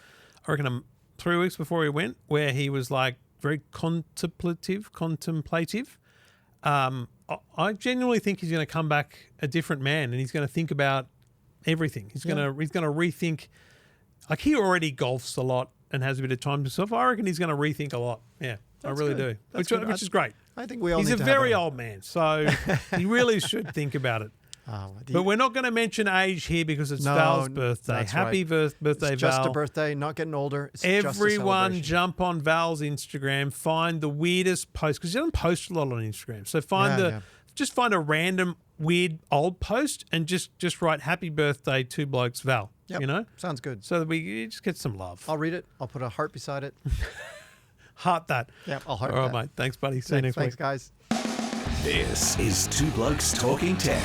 I reckon 3 weeks before he went, where he was like very contemplative. I genuinely think he's going to come back a different man, and he's going to think about everything. He's going to rethink. Like, he already golfs a lot and has a bit of time to himself. I reckon he's going to rethink a lot. Yeah, I really do. Which is great. I think we all. He's need a to very have old man, so he really should think about it. But we're not going to mention age here because it's Val's birthday. Happy birthday, Val. It's just a birthday, not getting older. It's Everyone just a jump on Val's Instagram, find the weirdest post, because he doesn't post a lot on Instagram. So just find a random weird old post and just write happy birthday to Blokes Val. Yep. Sounds good. So that we just get some love. I'll read it. I'll put a heart beside it. Heart that. Yeah, I'll heart that. All that. right, mate. Thanks, buddy. See you next week. Thanks, guys. This is Two Blokes Talking Tech.